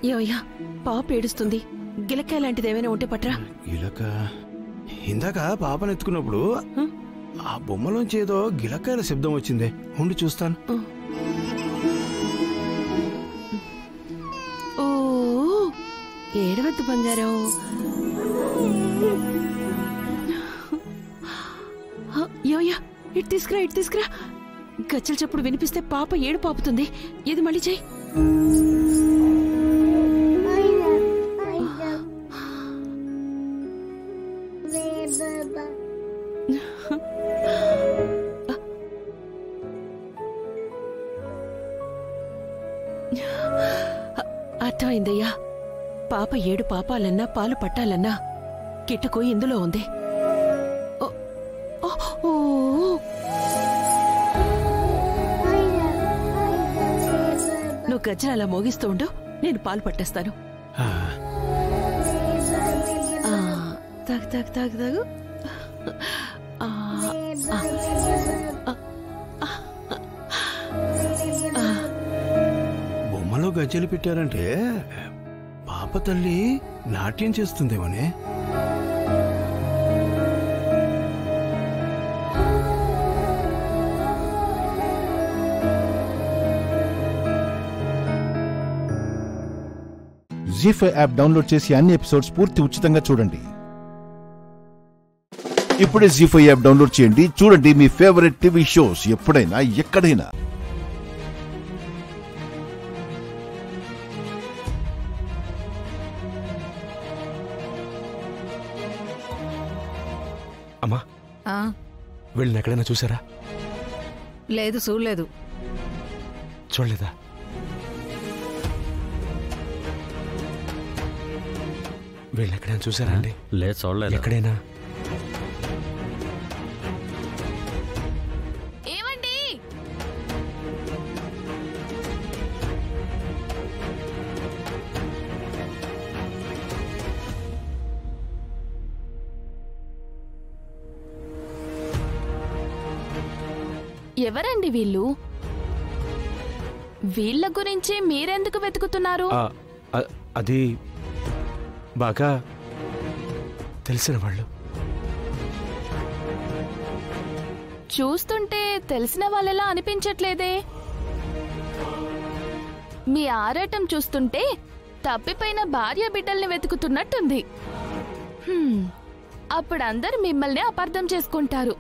S2: ఏవయ్యా, పాప ఏడుస్తుంది. గిలకాయ లాంటిది ఏమైనా ఉంటే పట్రా.
S3: గిలక? ఇందాక పాపనెత్తుకున్నప్పుడు ఆ బొమ్మలోంచి ఏదో గిలకాయల శబ్దం వచ్చింది. ఉండి చూస్తాను.
S2: ఓ ఏడవద్దు బంగారం. యోయా, ఇటు తీసుకురా, ఇటు తీసుకురా. గచ్చల చప్పుడు వినిపిస్తే పాప ఏడు పాపుతుంది. ఇది మళ్ళీ చెయ్యి. అర్థమైందయ్యా. పాప ఏడు పాపాలన్నా పాలు పట్టాలన్నా కిట్టుకు ఇందులో ఉంది. నువ్వు గజ్జలు అలా మోగిస్తూ ఉండు, నేను పాలు పట్టేస్తాను. తాగు తాగు తాగు తాగు.
S3: బొమ్మలో గజ్జలు పెట్టారంటే పాప తల్లి నాట్యం చేస్తుందేమోనే.
S1: జీ5 యాప్ డౌన్లోడ్ చేసి అన్ని ఎపిసోడ్స్ పూర్తి ఉచితంగా చూడండి. ఇప్పుడే జీ5 యాప్ డౌన్లోడ్ చేయండి. చూడండి మీ ఫేవరెట్ టీవీ షోస్ ఎప్పుడైనా ఎక్కడైనా.
S13: అమ్మా, వీళ్ళని ఎక్కడైనా చూసారా?
S23: లేదు, చూడలేదు.
S13: చూడలేదా? వీళ్ళని ఎక్కడైనా చూసారా అండి?
S11: లేదు, చూడలేదు.
S13: ఎక్కడైనా?
S17: ఏమండి? ఎవరండి వీళ్ళు? వీళ్ళ గురించి మీరెందుకు వెతుకుతున్నారు?
S13: అది బాగా తెలిసిన వాళ్ళు.
S17: చూస్తుంటే తెలిసిన వాళ్ళలా అనిపించట్లేదే. మీ ఆరాటం చూస్తుంటే తప్పిపోయిన భార్య బిడ్డల్ని వెతుకుతున్నట్టుంది. అప్పుడు అందరు మిమ్మల్ని అపార్థం చేసుకుంటారు.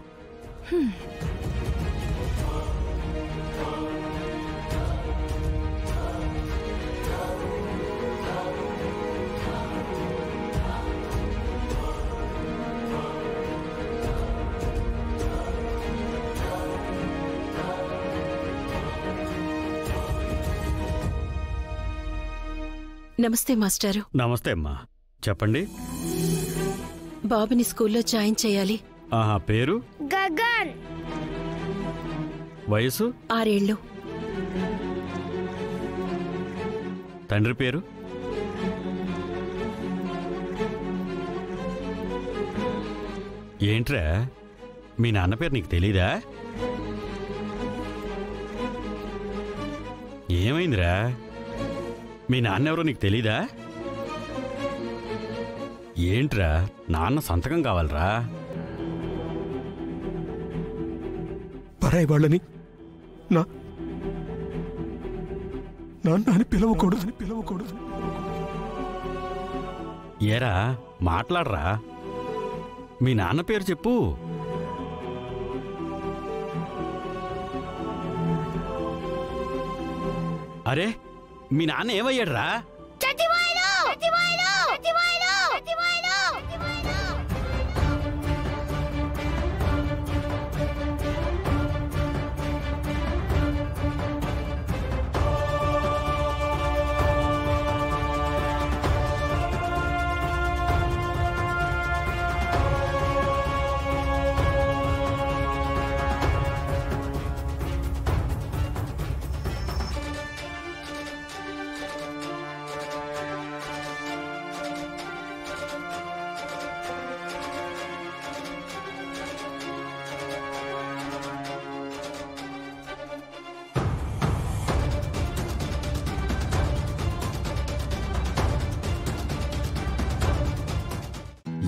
S2: నమస్తే మాస్టారు.
S5: నమస్తే అమ్మా, చెప్పండి.
S2: బాబుని స్కూల్లో జాయిన్ చేయాలి.
S5: ఆహా, పేరు?
S2: గగన్.
S5: వయసు?
S2: 6 ఏళ్ళు.
S5: తండ్రి పేరు? ఏంట్రా, మీ నాన్న పేరు నీకు తెలీదా? ఏమైందిరా, మీ నాన్నెవరో నీకు తెలీదా? ఏంట్రా, నాన్న సంతకం కావాలరా?
S6: పరాయి వాళ్ళని నాన్న అని పిలవకూడదు.
S5: ఏరా, మాట్లాడరా, మీ నాన్న పేరు చెప్పు. అరే, మీ నాన్న ఏమయ్యాడ్రా?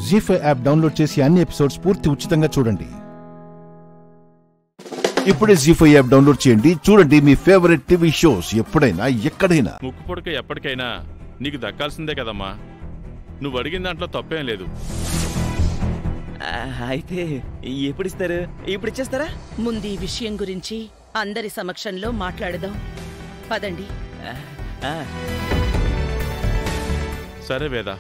S1: జీ5 యాప్ డౌన్లోడ్ చేసి అన్ని ఎపిసోడ్స్ పూర్తి ఉచితంగా చూడండి. ఇప్పుడే జీ5 యాప్ డౌన్లోడ్ చేయండి. చూడండి మీ ఫేవరెట్ టీవీ షోస్ ఎప్పుడైనా ఎక్కడైనా.
S14: ముక్కు పొడక ఎప్పటికైనా నీకు దక్కాల్సిందే కదమ్మా. నువ్వు అడిగిన దాంట్లో తప్పేం లేదు.
S9: అయితే ఎప్పుడు ఇస్తారు? ఇప్పుడు ఇచ్చేస్తారా?
S24: ముందు ఈ విషయం గురించి అందరి సమక్షంలో మాట్లాడదాం. పదండి.
S14: సరే వేద.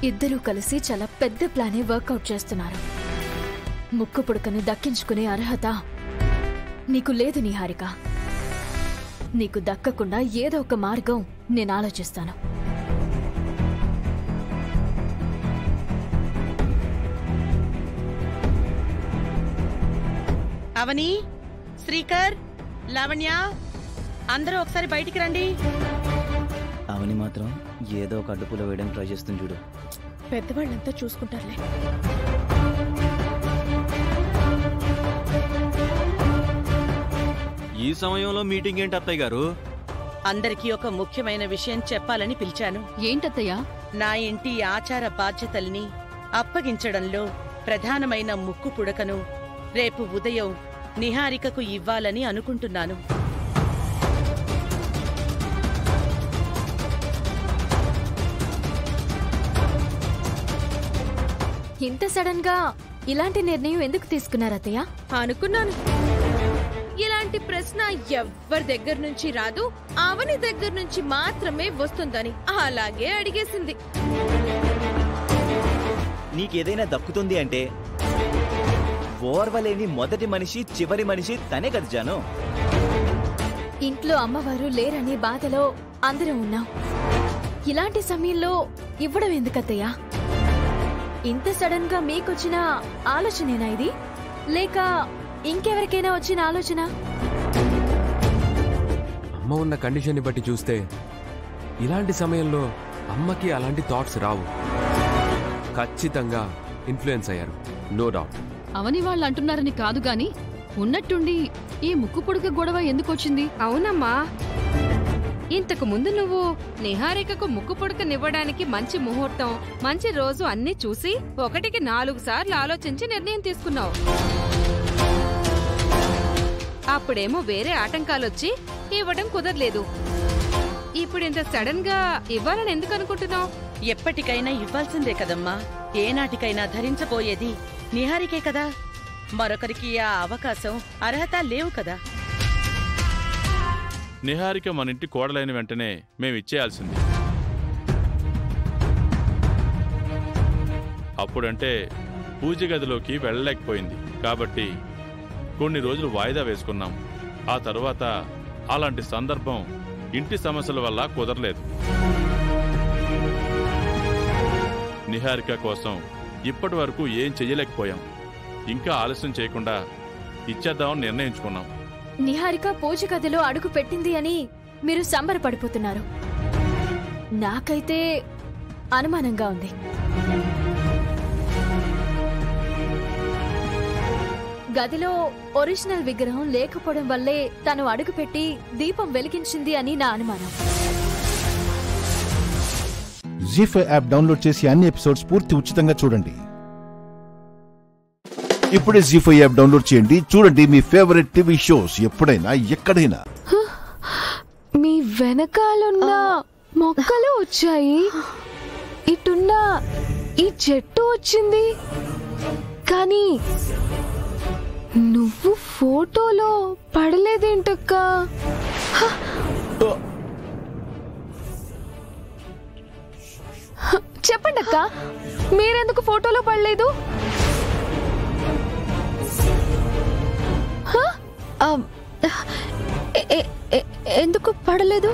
S16: ఇద్దరూ కలిసి చాలా పెద్ద ప్లానే వర్కౌట్ చేస్తున్నారు. ముక్కు పుడకని దక్కించుకునే అర్హత నీకు లేదు నిహారిక. నీకు దక్కకుండా ఏదో ఒక మార్గం నేను ఆలోచిస్తాను.
S24: అవని, శ్రీకర్, లావణ్య, అందరూ ఒకసారి బయటికి రండి.
S9: అవని మాత్రం ఏదో ఒక అడ్డుపులో వేయడానికి ట్రై చేస్తుంది చూడు.
S24: పెద్దవాళ్ళంతా చూసుకుంటారులే.
S9: ఈ సమయంలో మీటింగ్ ఏంటి అత్తయ్య గారు?
S24: అందరికీ ఒక ముఖ్యమైన విషయం చెప్పాలని పిలిచాను.
S17: ఏంటత్తయ్యా?
S24: నా ఇంటి ఆచార బాధ్యతల్ని అప్పగించడంలో ప్రధానమైన ముక్కు పుడకను రేపు ఉదయం నిహారికకు ఇవ్వాలని అనుకుంటున్నాను.
S16: ఇంత సడన్ గా ఇలాంటి నిర్ణయం ఎందుకు తీసుకున్నారు అత్తయ్య?
S25: అనుకున్నాను. ఇలాంటి ప్రశ్న ఎవ్వరి దగ్గర నుంచి రాదు, అవని దగ్గర నుంచి మాత్రమే వస్తుందని అలాగే అడిగేసింది.
S9: నీకేదైనా దక్కుతుంది అంటే ఓర్వలేని మొదటి మనిషి చివరి మనిషి తనే కదా జాను.
S16: ఇంట్లో అమ్మవారు లేరనే బాధలో అందరం ఉన్నాం. ఇలాంటి సమయంలో ఇవ్వడం ఎందుకత్తయ్యా? ఇంత సడన్ గా మీకొచ్చిన ఆలోచనేనా ఇది, లేక ఇంకెవరికైనా వచ్చిన ఆలోచన?
S13: అమ్మ ఉన్న కండిషన్ని బట్టి చూస్తే ఇలాంటి సమయంలో అమ్మకి అలాంటి థాట్స్ రావు. ఖచ్చితంగా ఇన్ఫ్లుయెన్స్ అయ్యారు, నో డౌట్.
S17: అవని వాళ్ళు అంటున్నారని కాదు గాని ఉన్నట్టుండి ఈ ముక్కు పొడుగు గొడవ ఎందుకొచ్చింది?
S25: అవునమ్మా, ఇంతకు ముందు నువ్వు నిహారికకు ముక్కు పుడకనివ్వడానికి మంచి ముహూర్తం, మంచి రోజు అన్నీ చూసి 1కి 4 సార్లు ఆలోచించి నిర్ణయం తీసుకున్నావు. అప్పుడేమో వేరే ఆటంకాలొచ్చి ఇవ్వడం కుదరలేదు. ఇప్పుడు ఇంత సడన్ గా ఇవ్వాలని ఎందుకు అనుకుంటున్నావు?
S24: ఎప్పటికైనా ఇవ్వాల్సిందే కదమ్మా. ఏనాటికైనా ధరించబోయేది నిహారికే కదా. మరొకరికి ఆ అవకాశం అర్హత లేవు కదా.
S14: నిహారిక మన ఇంటి కోడలైన వెంటనే మేమిచ్చేయాల్సింది. అప్పుడంటే
S4: పూజ గదిలోకి వెళ్ళలేకపోయింది కాబట్టి కొన్ని రోజులు వాయిదా వేసుకున్నాం. ఆ తరువాత అలాంటి సందర్భం ఇంటి సమస్యల వల్ల కుదరలేదు. నిహారిక కోసం ఇప్పటి వరకు ఏం చెయ్యలేకపోయాం. ఇంకా ఆలస్యం చేయకుండా ఇచ్చేద్దామని నిర్ణయించుకున్నాం.
S16: నిహారిక పూజ గదిలో అడుగు పెట్టింది అని మీరు సంబరపడిపోతున్నారు. నాకైతే అనుమానంగా ఉంది. గదిలో ఒరిజినల్ విగ్రహం లేకపోవడం వల్లే తను అడుగుపెట్టి దీపం వెలిగించింది అని నా అనుమానం.
S1: జీ5 యాప్ డౌన్లోడ్ చేసి అన్ని ఎపిసోడ్స్ పూర్తి ఉచితంగా చూడండి. ఇప్పుడే జీ5 యాప్ డౌన్లోడ్ చేయండి. చూడండి మీ ఫేవరెట్ టీవీ షోస్ ఎప్పుడైనా ఎక్కడైనా.
S17: మీ వెనకాలన్న మొక్కలు వచ్చాయి, ఇటున్న ఈ చెట్టు వచ్చింది, కానీ నువ్వు ఫోటోలో పడలేదేంటక్కా? చెప్పండి అక్క, మీరెందుకు ఫోటోలో పడలేదు? ఎందుకు పడలేదు?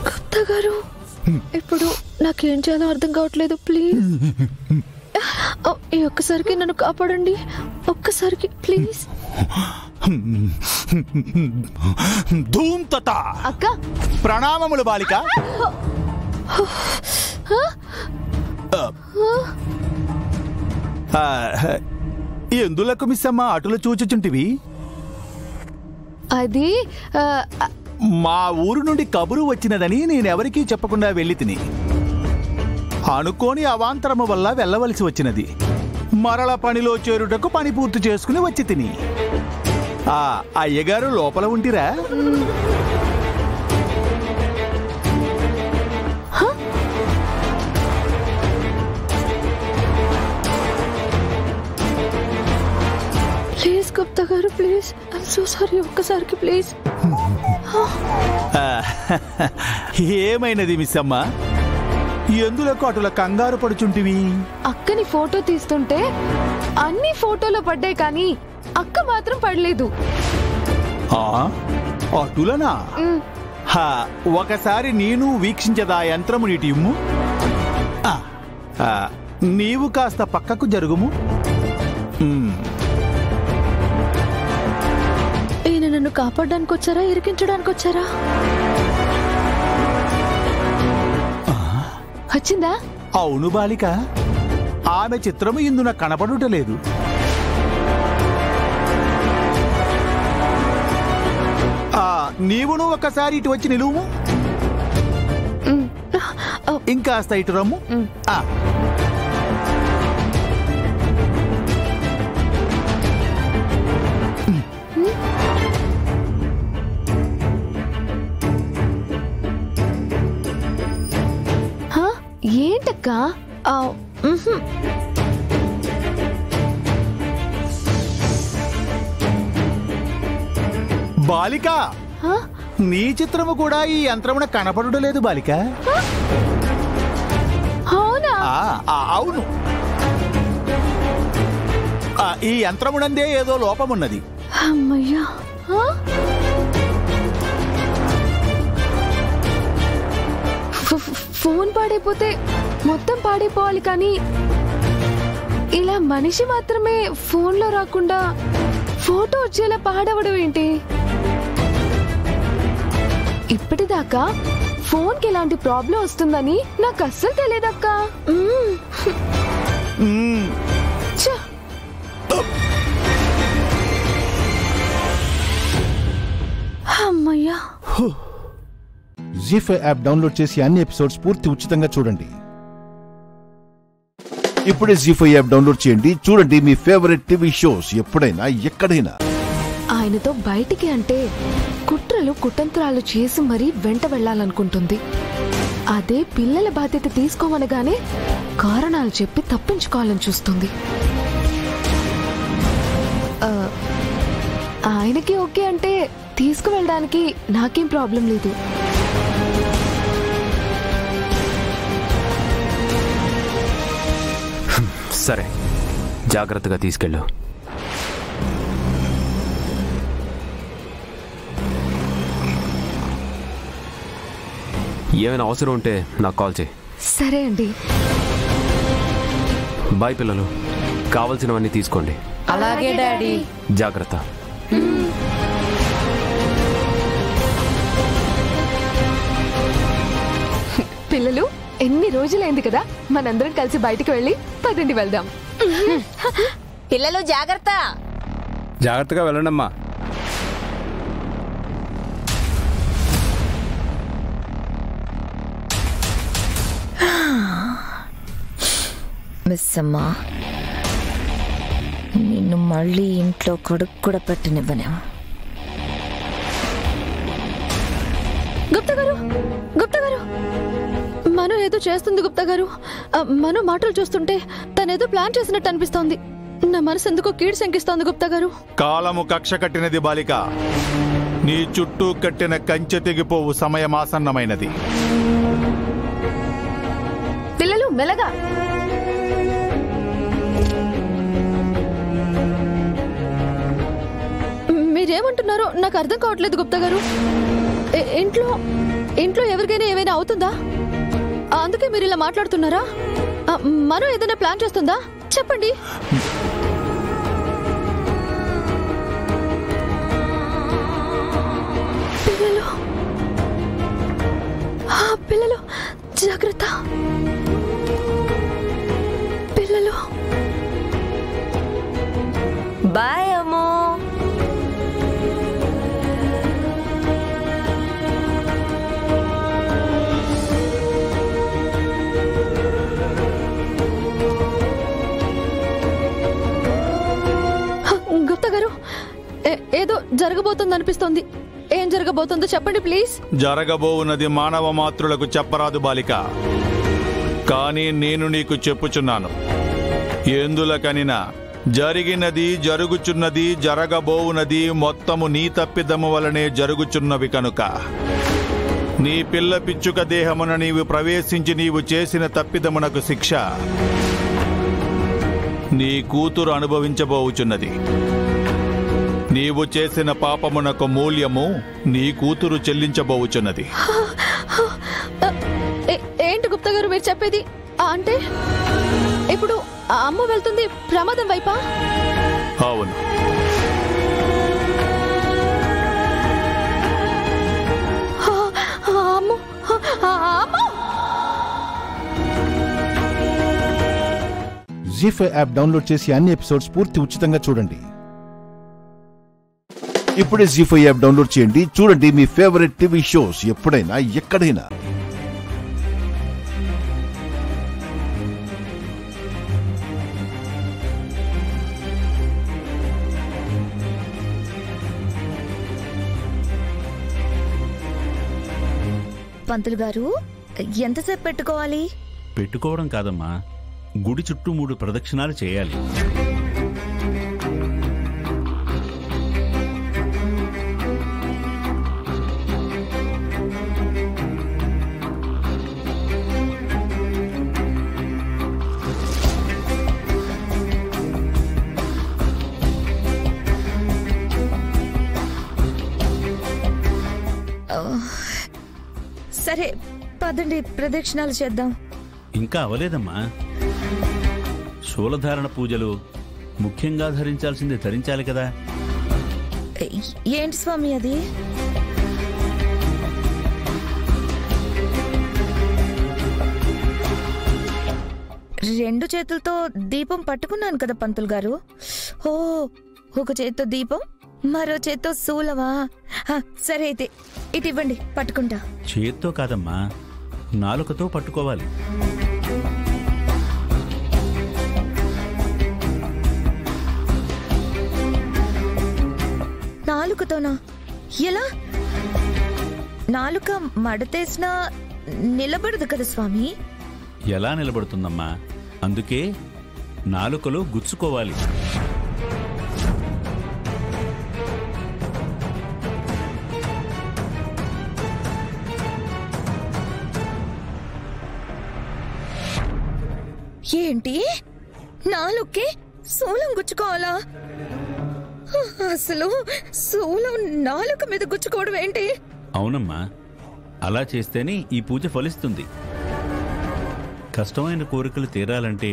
S17: గుప్తా గారు, ఇప్పుడు నాకేం చేయాలో అర్థం కావట్లేదు. ప్లీజ్ ఈ ఒక్కసారికి నన్ను కాపాడండి. ఒక్కసారికి ప్లీజ్.
S14: ధూమ్తత
S17: అక్క,
S14: ప్రణామములు బాలిక. ఎందులకు మిస్సమ్మ అటులో చూచుచుంటివి?
S17: అది
S14: మా ఊరు నుండి కబురు వచ్చినదని నేనెవరికీ చెప్పకుండా వెళ్ళి తిని అనుకోని అవాంతరము వల్ల వెళ్ళవలసి వచ్చినది. మరల పనిలో చేరుటకు పని పూర్తి చేసుకుని వచ్చి తిని. అయ్యగారు లోపల ఉంటిరా?
S17: ప్లీజ్ గుప్తా గారు, ప్లీజ్. I'm so sorry. ఒక్కసారికి ప్లీజ్.
S14: ఏమైనది మిస్సమ్మ? ఎందులకు అటుల కంగారు పడుచుంటివి?
S17: అక్కని ఫోటో తీస్తుంటే అన్ని ఫోటోలో పడ్డాయి, కానీ అక్క మాత్రం పడలేదు.
S14: అటులనా? ఒకసారి నేను వీక్షించదా యంత్రము నీటి ఇమ్ము. నీవు కాస్త పక్కకు జరుగుము.
S17: ఈయన నన్ను కాపాడడానికి వచ్చారా, ఇరికించడానికి వచ్చారా? వచ్చిందా?
S14: అవును బాలిక, ఆమె చిత్రము ఇందున కనపడుటలేదు. నీవును ఒకసారి ఇటు వచ్చి నిలువు. ఇంకాస్త ఇటు రమ్ము.
S17: ఏంటక్క?
S14: బాలిక, నీ చిత్రము కూడా ఈ యంత్రమున కనపడుటలేదు బాలిక.
S17: అవునా?
S14: అవును. ఈ యంత్రమునందే ఏదో లోపమున్నది.
S17: అమ్మయ్యా. ఫోన్ పాడైపోతే మొత్తం పాడైపోవాలి, కానీ ఇలా మనిషి మాత్రమే ఫోన్లో రాకుండా ఫోటో వచ్చేలా పాడవడం ఏంటి? ఇప్పటిదాకా ఫోన్కి ఎలాంటి ప్రాబ్లం వస్తుందని నాకు అస్సలు తెలియదక్క. అమ్మయ్యా.
S1: జీ5 యాప్ డౌన్లోడ్ చేసి అన్ని ఎపిసోడ్స్ పూర్తి ఉచితంగా చూడండి. ఇప్పుడే జీ5 యాప్ డౌన్లోడ్ చేయండి. చూడండి మీ ఫేవరెట్ టీవీ షోస్ ఎప్పుడైనా ఎక్కడైనా.
S17: ఆయనతో బయటికి అంటే కుట్రలు కుతంత్రాలు చేసి మరీ వెంట వెళ్లాలనుకుంటుంది. అదే పిల్లల బాధ్యత తీసుకోమనగానే కారణాలు చెప్పి తప్పించుకోవాలని చూస్తుంది. ఆయనకి ఓకే అంటే తీసుకువెళ్ళడానికి నాకేం ప్రాబ్లం లేదు.
S13: సరే, జాగ్రత్తగా తీసుకెళ్ళు. ఏమైనా అవసరం ఉంటే నాకు కాల్ చేయి.
S8: సరే అండి.
S13: బాయ్ పిల్లలు, కావలసినవన్నీ తీసుకోండి.
S8: అలాగే డాడీ.
S13: జాగ్రత్త.
S8: పిల్లలు, ఎన్ని రోజులైంది కదా మనందరం కలిసి బయటికి వెళ్ళి పదండి వెళ్దాం.
S12: పిల్లలు జాగ్రత్త.
S11: జాగ్రత్తగా వెళ్ళండమ్మా.
S20: మిస్ అమ్మా, నిన్ను మళ్ళీ ఇంట్లో కొడుకు కూడా పెట్టనివ్వను.
S16: గుప్తా గారు, గుప్తా గారు, మను ఏదో చేస్తుంది గుప్తా గారు. మను మాటలు చూస్తుంటే తనేదో ప్లాన్ చేసినట్టు అనిపిస్తోంది. నా మనసు ఎందుకో కీడు శంకిస్తోంది గుప్తా గారు.
S22: కాలము కక్ష కట్టినది బాలిక. నీ చుట్టూ కట్టిన కంచె తెగిపోవు సమయమాసన్నమైనది.
S8: పిల్లలు మెల్లగా.
S16: మీరేమంటున్నారో నాకు అర్థం కావట్లేదు గుప్తా గారు. ఇంట్లో ఎవరికైనా ఏమైనా అవుతుందా? అందుకే మీరు ఇలా మాట్లాడుతున్నారా? మనం ఏదైనా ప్లాన్ చేస్తుందా? చెప్పండి. పిల్లలు జాగ్రత్త. పిల్లలు
S12: బాయ్ అమ్మో.
S16: గుప్తా గారు, ఏదో జరగబోతుంది అనిపిస్తోంది. ఏం జరగబోతుందో చెప్పండి ప్లీజ్.
S22: జరగబోవున్నది మానవ మాతృలకు చెప్పరాదు బాలిక. కానీ నేను నీకు చెప్పుచున్నాను, ఎందులకనినా జరిగినది, జరుగుచున్నది, జరగబోవున్నది మొత్తము నీ తప్పిదము వలనే జరుగుచున్నవి కనుక నీ పిల్ల పిచ్చుక దేహమున నీవు ప్రవేశించి నీవు చేసిన తప్పిదమునకు శిక్ష నీ కూతురు అనుభవించబోవుచున్నది. నీవు చేసిన పాపమునకు మూల్యము నీ కూతురు చెల్లించబోవుచున్నది.
S16: ఏంటి గుప్తా గారు మీరు చెప్పేది? అంటే ఇప్పుడు అమ్మ వెళ్తుంది ప్రమాదం వైపా?
S22: అవును.
S1: జీ5 యాప్ డౌన్లోడ్ చేసి అన్ని ఎపిసోడ్స్ పూర్తి ఉచితంగా చూడండి. ఇప్పుడే జీ5 యాప్ డౌన్లోడ్ చేయండి. చూడండి మీ ఫేవరెట్ టీవీ షోస్ ఎప్పుడైనా ఎక్కడైనా.
S20: పంతులు గారు, ఎంతసేపు పెట్టుకోవాలి?
S14: పెట్టుకోవడం కాదమ్మా, గుడి చుట్టూ 3 ప్రదక్షిణాలు చేయాలి.
S20: సరే పదండి, ప్రదక్షిణాలు చేద్దాం.
S14: ఇంకా అవలేదమ్మా. శూలధారణ పూజలు ముఖ్యంగా ధరించాల్సింది ధరించాలి కదా.
S20: ఏంటి స్వామి అది? రెండు చేతులతో దీపం పట్టుకున్నాను కదా పంతులు గారు. ఓ, ఒక చేత్తో దీపం, మరో చేత్తో శూలమా? సరే అయితే ఇటు ఇవ్వండి, పట్టుకుంటా.
S14: చేత్తో కాదమ్మా, నాలుకతో పట్టుకోవాలి.
S20: నాలుకతోనా? ఎలా? నాలుక మడతేసినా నిలబడదు కదా స్వామి.
S14: ఎలా నిలబడుతుందమ్మా? అందుకే నాలుకలో గుచ్చుకోవాలి.
S20: ఏంటి? నాలుకే శూలం గుచ్చుకోవాలా? అసలు శూలం నాలుక మీద గుచ్చుకోవడం ఏంటి?
S7: అవునమ్మా, అలా చేస్తేనే ఈ పూజ ఫలిస్తుంది. కష్టమైన కోరికలు తీరాలంటే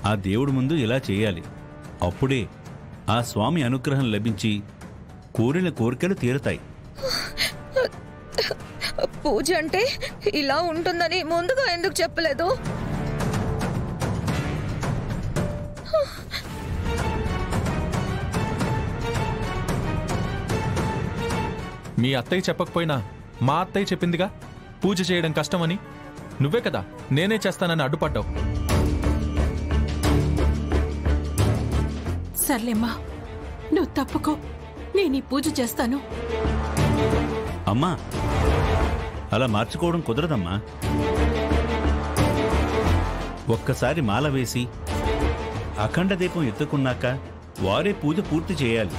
S7: ఆ దేవుడి ముందు ఇలా చేయాలి. అప్పుడే ఆ స్వామి అనుగ్రహం లభించి కోరిన కోరికలు తీరతాయి.
S20: పూజ అంటే ఇలా ఉంటుందని ముందుగా ఎందుకు చెప్పలేదు?
S15: మీ అత్తయ్య చెప్పకపోయినా మా అత్తయ్య చెప్పిందిగా పూజ చేయడం కష్టమని. నువ్వే కదా నేనే చేస్తానని అడ్డుపడ్డావు.
S2: సర్లేమ్మా, నువ్వు తప్పుకో, నేను ఈ పూజ చేస్తాను.
S7: అమ్మా, అలా మార్చుకోవడం కుదరదమ్మా. ఒక్కసారి మాల వేసి అఖండ దీపం ఎత్తుకున్నాక వారే పూజ పూర్తి చేయాలి.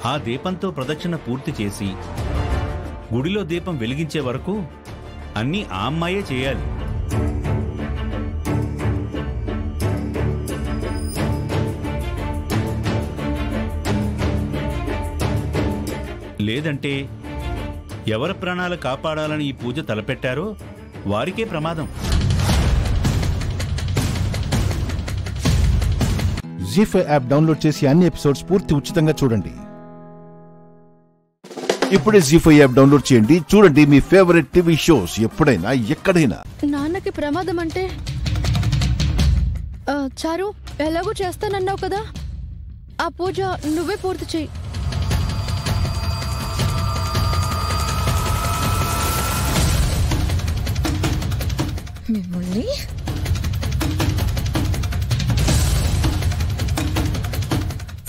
S7: ఆ దీపంతో ప్రదక్షిణ పూర్తి చేసి గుడిలో దీపం వెలిగించే వరకు అన్నీ ఆ అమ్మాయే చేయాలి. లేదంటే ఎవరి ప్రాణాలు కాపాడాలని ఈ పూజ తలపెట్టారో వారికే ప్రమాదం.
S1: జీ5 యాప్ డౌన్లోడ్ చేసి అన్ని ఎపిసోడ్స్ పూర్తి ఉచితంగా చూడండి. ఇప్పుడే జీ5 యాప్ డౌన్లోడ్ చేయండి. చూడండి మీ ఫేవరెట్ టీవీ షోస్ ఎప్పుడైనా ఎక్కడైనా.
S16: నాన్నకి ప్రమాదం అంటే చారు ఎలాగో చేస్తానన్నావు కదా, ఆ పూజ నువ్వే పూర్తి చెయ్యి.
S20: మిమ్మల్ని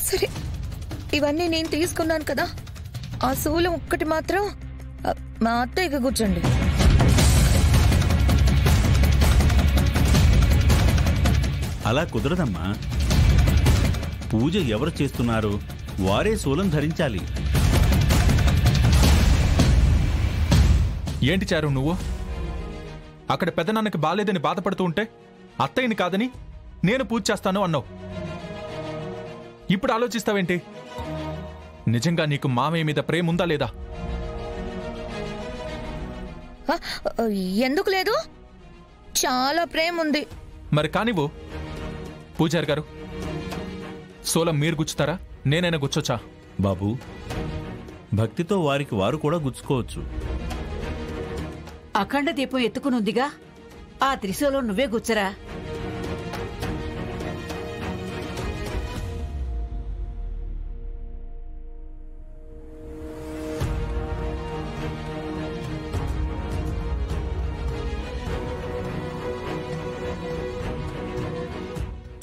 S20: సరే, ఇవన్నీ నేను తీసుకున్నాను కదా, ఆ శూలం ఒక్కటి మాత్రం మా అత్తయ్యకి కూర్చోండి.
S7: అలా కుదరదమ్మా. పూజ ఎవరు చేస్తున్నారో వారే శూలం ధరించాలి.
S15: ఏంటి చారు నువ్వు అక్కడ పెద్దనాన్నకి బాలేదని బాధపడుతూ ఉంటే అత్తయ్యని కాదని నేను పూజ చేస్తాను అన్నావు. ఇప్పుడు ఆలోచిస్తావేంటి? నిజంగా నీకు మామయ్య మీద ప్రేమ ఉందా లేదా?
S20: ఎందుకు లేదు? చాలా ప్రేమ ఉంది.
S15: మరి కానివ్వు. పూజారి గారు, సోలం మీరు గుచ్చుతారా, నేనైనా గుచ్చొచ్చా?
S7: బాబు, భక్తితో వారికి వారు కూడా గుచ్చుకోవచ్చు.
S24: అఖండ దీపం ఎత్తుకునుందిగా, ఆ త్రిశూలం నువ్వే గుచ్చరా.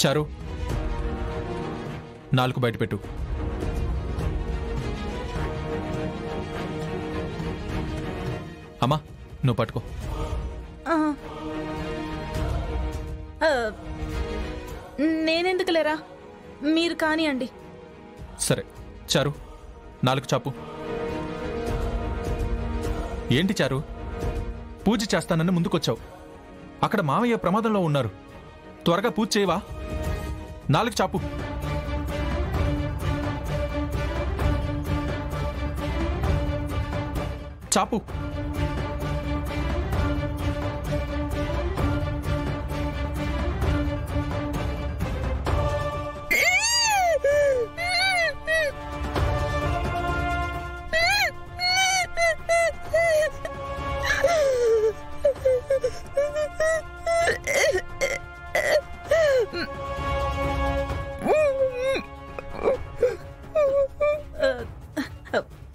S15: చారు, నాలుగు బయట పెట్టు. అమ్మా, నువ్వు పట్టుకో.
S17: నేనెందుకు లేరా, మీరు కానియండి.
S15: సరే చారు, నాలుగు చాపు. ఏంటి చారు, పూజ చేస్తానని ముందుకొచ్చావు, అక్కడ మామయ్య ప్రమాదంలో ఉన్నారు, త్వరగా పూజ చేయవా? నాలుగు చాపు. చాపు.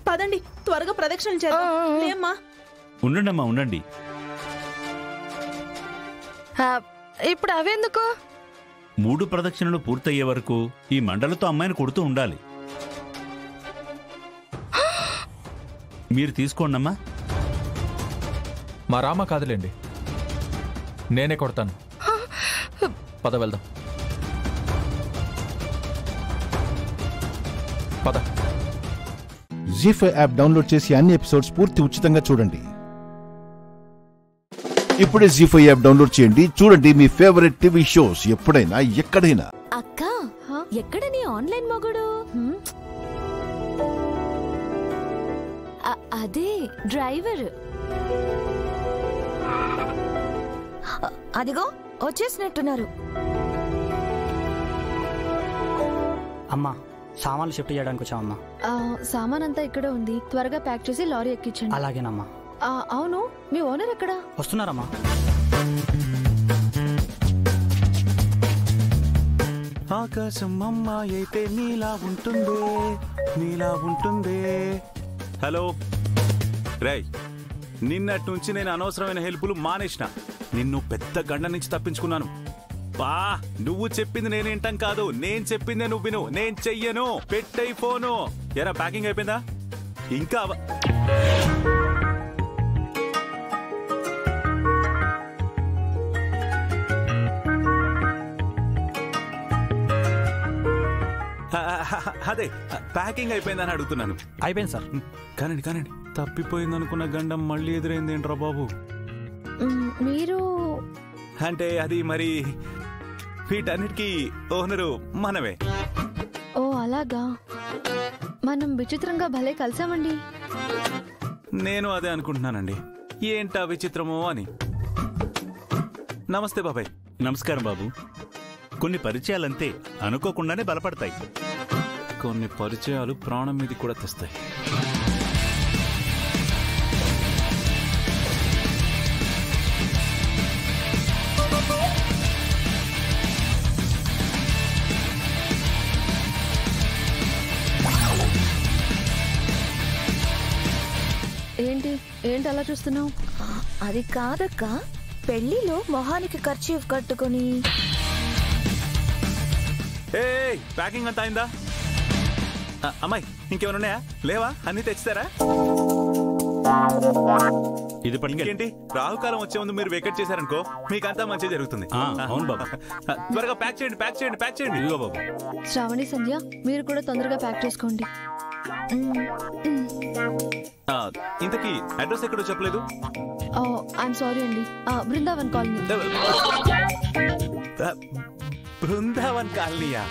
S17: పదండి, త్వరగా ప్రదక్షిణలు చేద్దాం. లేమ్మా,
S7: ఉండండమ్మా, ఉండండి.
S16: ఇప్పుడు అవెందుకు?
S7: 3 ప్రదక్షిణలు పూర్తయ్యే వరకు ఈ మండలతో అమ్మాయిని కొడుతూ ఉండాలి. మీరు తీసుకోండమ్మా.
S15: మా రామ కాదులేండి, నేనే కొడతాను. పద వెళ్దాం. పద.
S1: జీ5 యాప్ డౌన్లోడ్ చేసి అన్ని ఎపిసోడ్స్ పూర్తి ఉచితంగా చూడండి. ఇప్పుడే జీ5 యాప్ డౌన్లోడ్ చేయండి. చూడండి మీ ఫేవరెట్ టీవీ షోస్ ఎప్పుడైనా ఎక్కడైనా.
S3: అక్క ఎక్కడ నీ ఆన్లైన్ మొగుడు? అదే డ్రైవర్.
S20: అదిగో వచ్చేసినట్టున్నారు.
S10: అమ్మా సామాన్లు షిఫ్ట్ చేయడానికి వచ్చామమ్మా.
S8: సామాన్ అంతా ఇక్కడే ఉంది, త్వరగా ప్యాక్ చేసి లారీ ఎక్కించండి.
S10: అలాగేనమ్మా.
S8: అవును, మీ ఓనర్ ఎక్కడా?
S10: వస్తున్నారమ్మా.
S14: ఆకాశం అమ్మాయి అయితే నీలా ఉంటుందే, నీలా ఉంటుందే. హలో రేయ్, నిన్నటి నుంచి నేను అనవసరమైన హెల్పులు మానేసిన. నిన్ను పెద్ద గండ నుంచి తప్పించుకున్నాను. బా నువ్వు చెప్పింది నేను వింటాం కాదు, నేను చెప్పిందే నువ్వు విను. నేను చెయ్యను. పెట్టయి ఫోను. ఎరా ప్యాకింగ్ అయిపోయిందా? ఇంకా అదే ప్యాకింగ్ అయిపోయిందని అడుగుతున్నాను.
S10: అయిపోయింది సార్.
S14: కానండి కానండి. తప్పిపోయింది అనుకున్న గండం మళ్ళీ ఎదురైంది ఏంట్రా బాబు?
S8: మీరు
S14: అంటే అది మరి వీటన్నిటికీ ఓనరు మనమే.
S8: ఓ అలాగా. మనం విచిత్రంగా భలే కలిసామండి.
S14: నేను అదే అనుకుంటున్నానండి. ఏంటా విచిత్రమో అని. నమస్తే బాబాయ్.
S7: నమస్కారం బాబు. కొన్ని పరిచయాలంతే అనుకోకుండానే బలపడతాయి.
S14: కొన్ని పరిచయాలు ప్రాణం మీద కూడా తెస్తాయి.
S8: ఏంటి అలా చూస్తున్నావు?
S20: అది కాదక్క, పెళ్లిలో మొహానికి కర్చీఫ్ కట్టుకొని.
S14: ప్యాకింగ్ అంతా అయిందా? అమ్మాయి ఇంకేమైనా ఉన్నాయా? లేవా? అన్ని తెచ్చారా?
S7: ఇది
S14: ఇంకేంటి, రాహుకాలం వచ్చే ముందు మీరు వెకెట్ చేశారనుకో మీకంతా మంచి జరుగుతుంది.
S7: అవును బాబు.
S14: త్వరగా ప్యాక్ చేయండి, ప్యాక్ చేయండి, ప్యాక్ చేయండి. ఇదిగో బాబు.
S8: శ్రావణి, సంధ్య మీరు కూడా తొందరగా ప్యాక్ చేసుకోండి.
S14: ఇంతకీ అడ్రస్ ఎక్కడో చెప్పలేదు.
S8: ఐఎమ్ సారీ అండి. బృందావన్ కాలనీ.
S14: బృందావన్ కాలనీయా?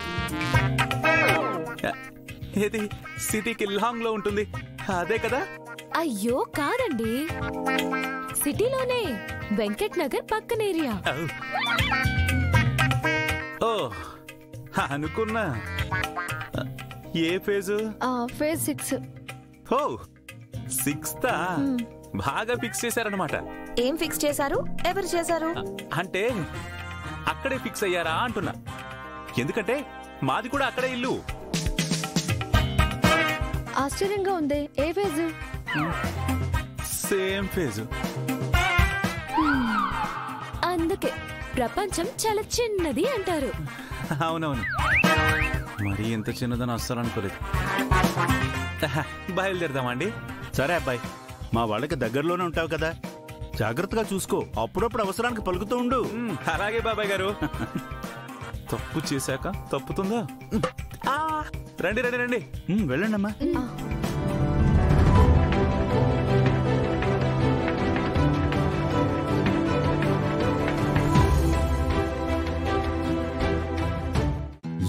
S14: ఏది సిటీకి లాంగ్ లో ఉంటుంది అదే కదా?
S3: అయ్యో కాదండి, సిటీలోనే వెంకట్ నగర్ పక్కన ఏరియా.
S14: ఓ అనుకున్నా. ఏ ఫేజు?
S8: ఫేజ్ 6.
S14: ఓ 6th. బాగా ఫిక్స్ చేశారనమాట.
S20: ఏం ఫిక్స్ చేశారు? ఎవరు చేశారు?
S14: అంటే అక్కడే ఫిక్స్ అయ్యారా అంటున్నా. ఎందుకంటే మాది కూడా అక్కడే ఇల్లు.
S8: ఆశ్చర్యంగా ఉంది. ఏ ఫేజ్?
S14: Same phase.
S3: అందుకే ప్రపంచం చాలా చిన్నది అంటారు.
S14: అవునవును, మరి ఎంత చిన్నదని అస్సలు అనుకోలేదు. బయలుదేరదామండి.
S7: సరే అబ్బాయి, మా వాళ్ళకి దగ్గరలోనే ఉంటావు కదా, జాగ్రత్తగా చూసుకో. అప్పుడప్పుడు అవసరానికి పలుకుతూ ఉండు.
S14: అలాగే బాబాయ్ గారు. తప్పు చేశాక తప్పుతుందా? రండి రండి రండి.
S7: వెళ్ళండి అమ్మా.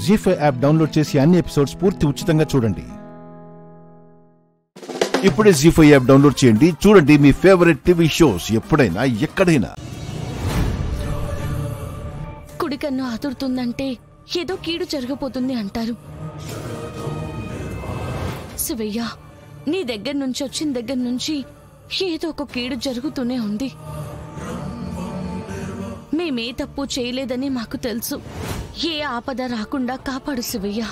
S1: జీ5 యాప్ డౌన్లోడ్ చేసి అన్ని ఎపిసోడ్స్ పూర్తి ఉచితంగా చూడండి. ఇప్పుడే జీ5 యాప్ డౌన్లోడ్ చేయండి. చూడండి మీ ఫేవరెట్ టీవీ షోస్ ఎప్పుడైనా ఎక్కడైనా.
S2: కుడి కన్ను ఆతురుతుందంటే ఏదో కీడు జరగబోతుంది అంటారు. శివయ్య, నీ దగ్గర నుంచి వచ్చిన దగ్గర నుంచి ఏదో ఒక కీడు జరుగుతూనే ఉంది. మేమే తప్పు చేయలేదని మాకు తెలుసు. ఏ ఆపద రాకుండా కాపాడు శివయ్య.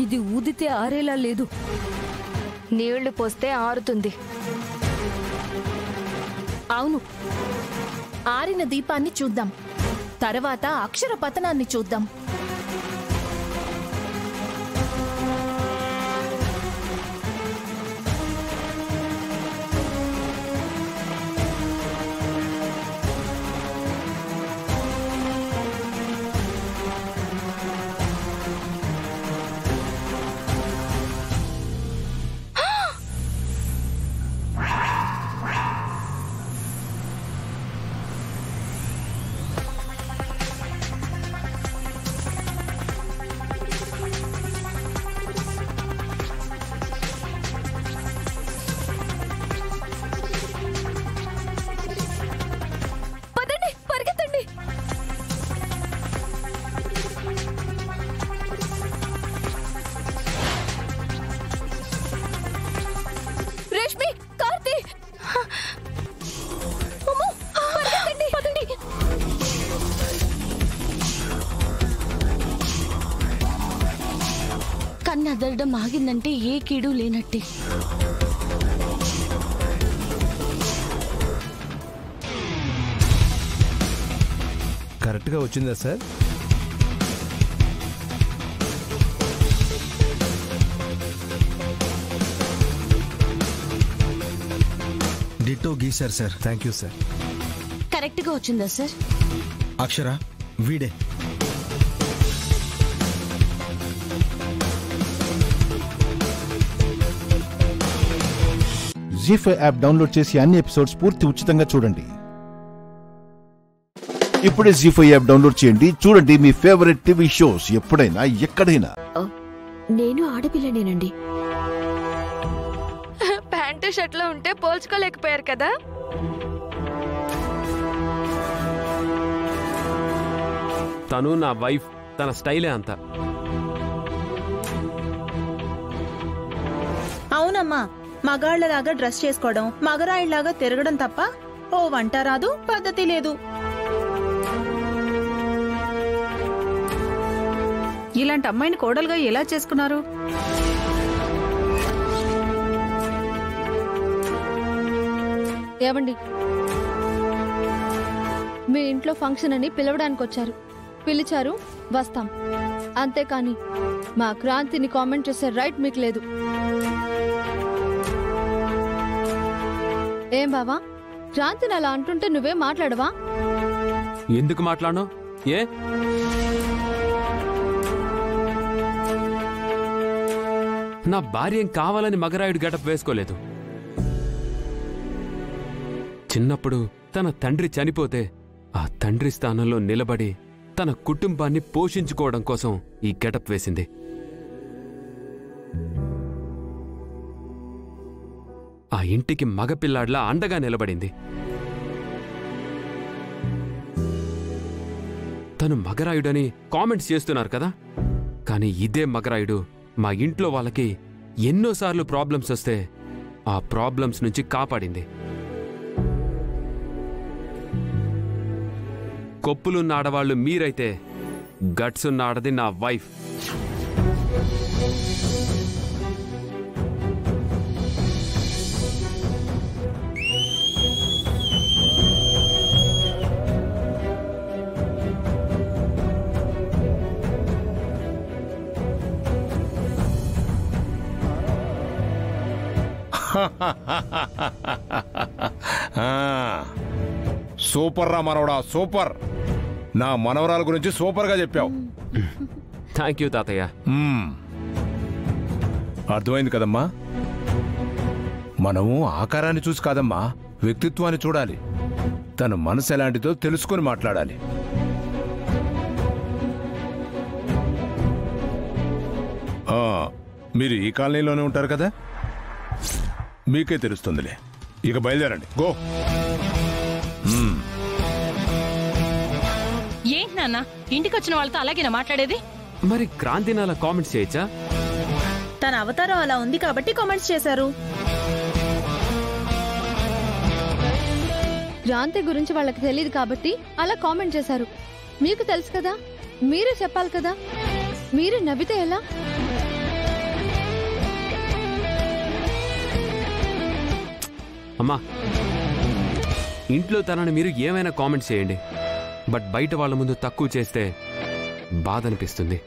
S20: ఇది ఊదితే ఆరేలా లేదు.
S8: నీళ్లు పోస్తే ఆరుతుంది.
S6: అవును, ఆరిన దీపాన్ని చూద్దాం, తర్వాత అక్షర పతనాన్ని చూద్దాం.
S24: కన్నదరడం ఆగిందంటే ఏ కీడు లేనట్టే.
S18: కరెక్ట్గా వచ్చిందా సార్?
S19: డిట్టో గీశారు sir.
S18: Thank you sir.
S24: Correct గా వచ్చిందా సార్?
S19: అక్షర వీడే.
S1: జీ5 యాప్ డౌన్లోడ్ చేసి అన్ని ఎపిసోడ్స్ పూర్తి ఉచితంగా చూడండి. ఇప్పుడే జీ5 యాప్ డౌన్లోడ్ చేయండి. చూడండి మీ ఫేవరెట్ టీవీ షోస్ ఎప్పుడైనా ఎక్కడైనా.
S2: నేను ఆడపిల్లనేనండి.
S8: ప్యాంటు షర్ట్లో ఉంటే పోల్చుకోలేకపోయారు కదా.
S13: తను నా వైఫ్, తన స్టైలే అంత.
S21: అవునమ్మా, మగాళ్లలాగా డ్రెస్ చేసుకోవడం, మగరాయిలాగా తిరగడం తప్ప ఓ వంట రాదు, పద్ధతి లేదు.
S23: ఇలాంటి అమ్మాయిని కోడలుగా ఎలా చేసుకున్నారు?
S25: ఏవండి, మీ ఇంట్లో ఫంక్షన్ అని పిలవడానికి వచ్చారు, పిలిచారు, వస్తాం. అంతేకాని మా క్రాంతిని కామెంట్ చేసే రైట్ మీకు లేదు. ఏం బావా, క్రాంతిని అలా అంటుంటే నువ్వే మాట్లాడవా?
S13: ఎందుకు మాట్లాడను? ఏ నా భార్య ఏం కావాలని మగరాయుడు గెటప్ వేసుకోలేదు. చిన్నప్పుడు తన తండ్రి చనిపోతే ఆ తండ్రి స్థానంలో నిలబడి తన కుటుంబాన్ని పోషించుకోవడం కోసం ఈ గెటప్ వేసింది. ఆ ఇంటికి మగపిల్లాడ్లా అండగా నిలబడింది. తను మగరాయుడని కామెంట్స్ చేస్తున్నారు కదా, కానీ ఇదే మగరాయుడు మా ఇంట్లో వాళ్ళకి ఎన్నోసార్లు ప్రాబ్లమ్స్ వస్తే ఆ ప్రాబ్లమ్స్ నుంచి కాపాడింది. కొప్పులున్న ఆడవాళ్లు మీరైతే గట్స్ ఉన్న ఆడది నా వైఫ్.
S18: సూపర్ రా మనవడా, సూపర్. నా మనవరాల గురించి సూపర్ గా చెప్పావు.
S13: థ్యాంక్ యూ తాతయ్య.
S18: అర్థమైంది కదమ్మా. మనము ఆకారాన్ని చూసి కాదమ్మా, వ్యక్తిత్వాన్ని చూడాలి. తన మనసు ఎలాంటిదో తెలుసుకొని మాట్లాడాలి. మీరు ఈ కాలనీలోనే ఉంటారు కదా, మీకే తెలుస్తుందిలే. ఇక బయలుదేరండి. గో.
S24: ఏంటి నాన్న, ఇంటికి వచ్చిన వాళ్ళతో అలాగేనా మాట్లాడేది?
S13: మరి క్రాంతిని అలా కామెంట్స్ చేయొచ్చా?
S21: తన అవతారం అలా ఉంది కాబట్టి కామెంట్స్ చేశారు.
S25: క్రాంతి గురించి వాళ్ళకి తెలియదు కాబట్టి అలా కామెంట్ చేశారు. మీకు తెలుసు కదా, మీరే చెప్పాలి కదా. మీరు నవ్వితే ఎలా?
S13: అమ్మా, ఇంట్లో తనని మీరు ఏమైనా కామెంట్స్ చేయండి, బట్ బయట వాళ్ళ ముందు తక్కువ చేస్తే బాధ అనిపిస్తుంది.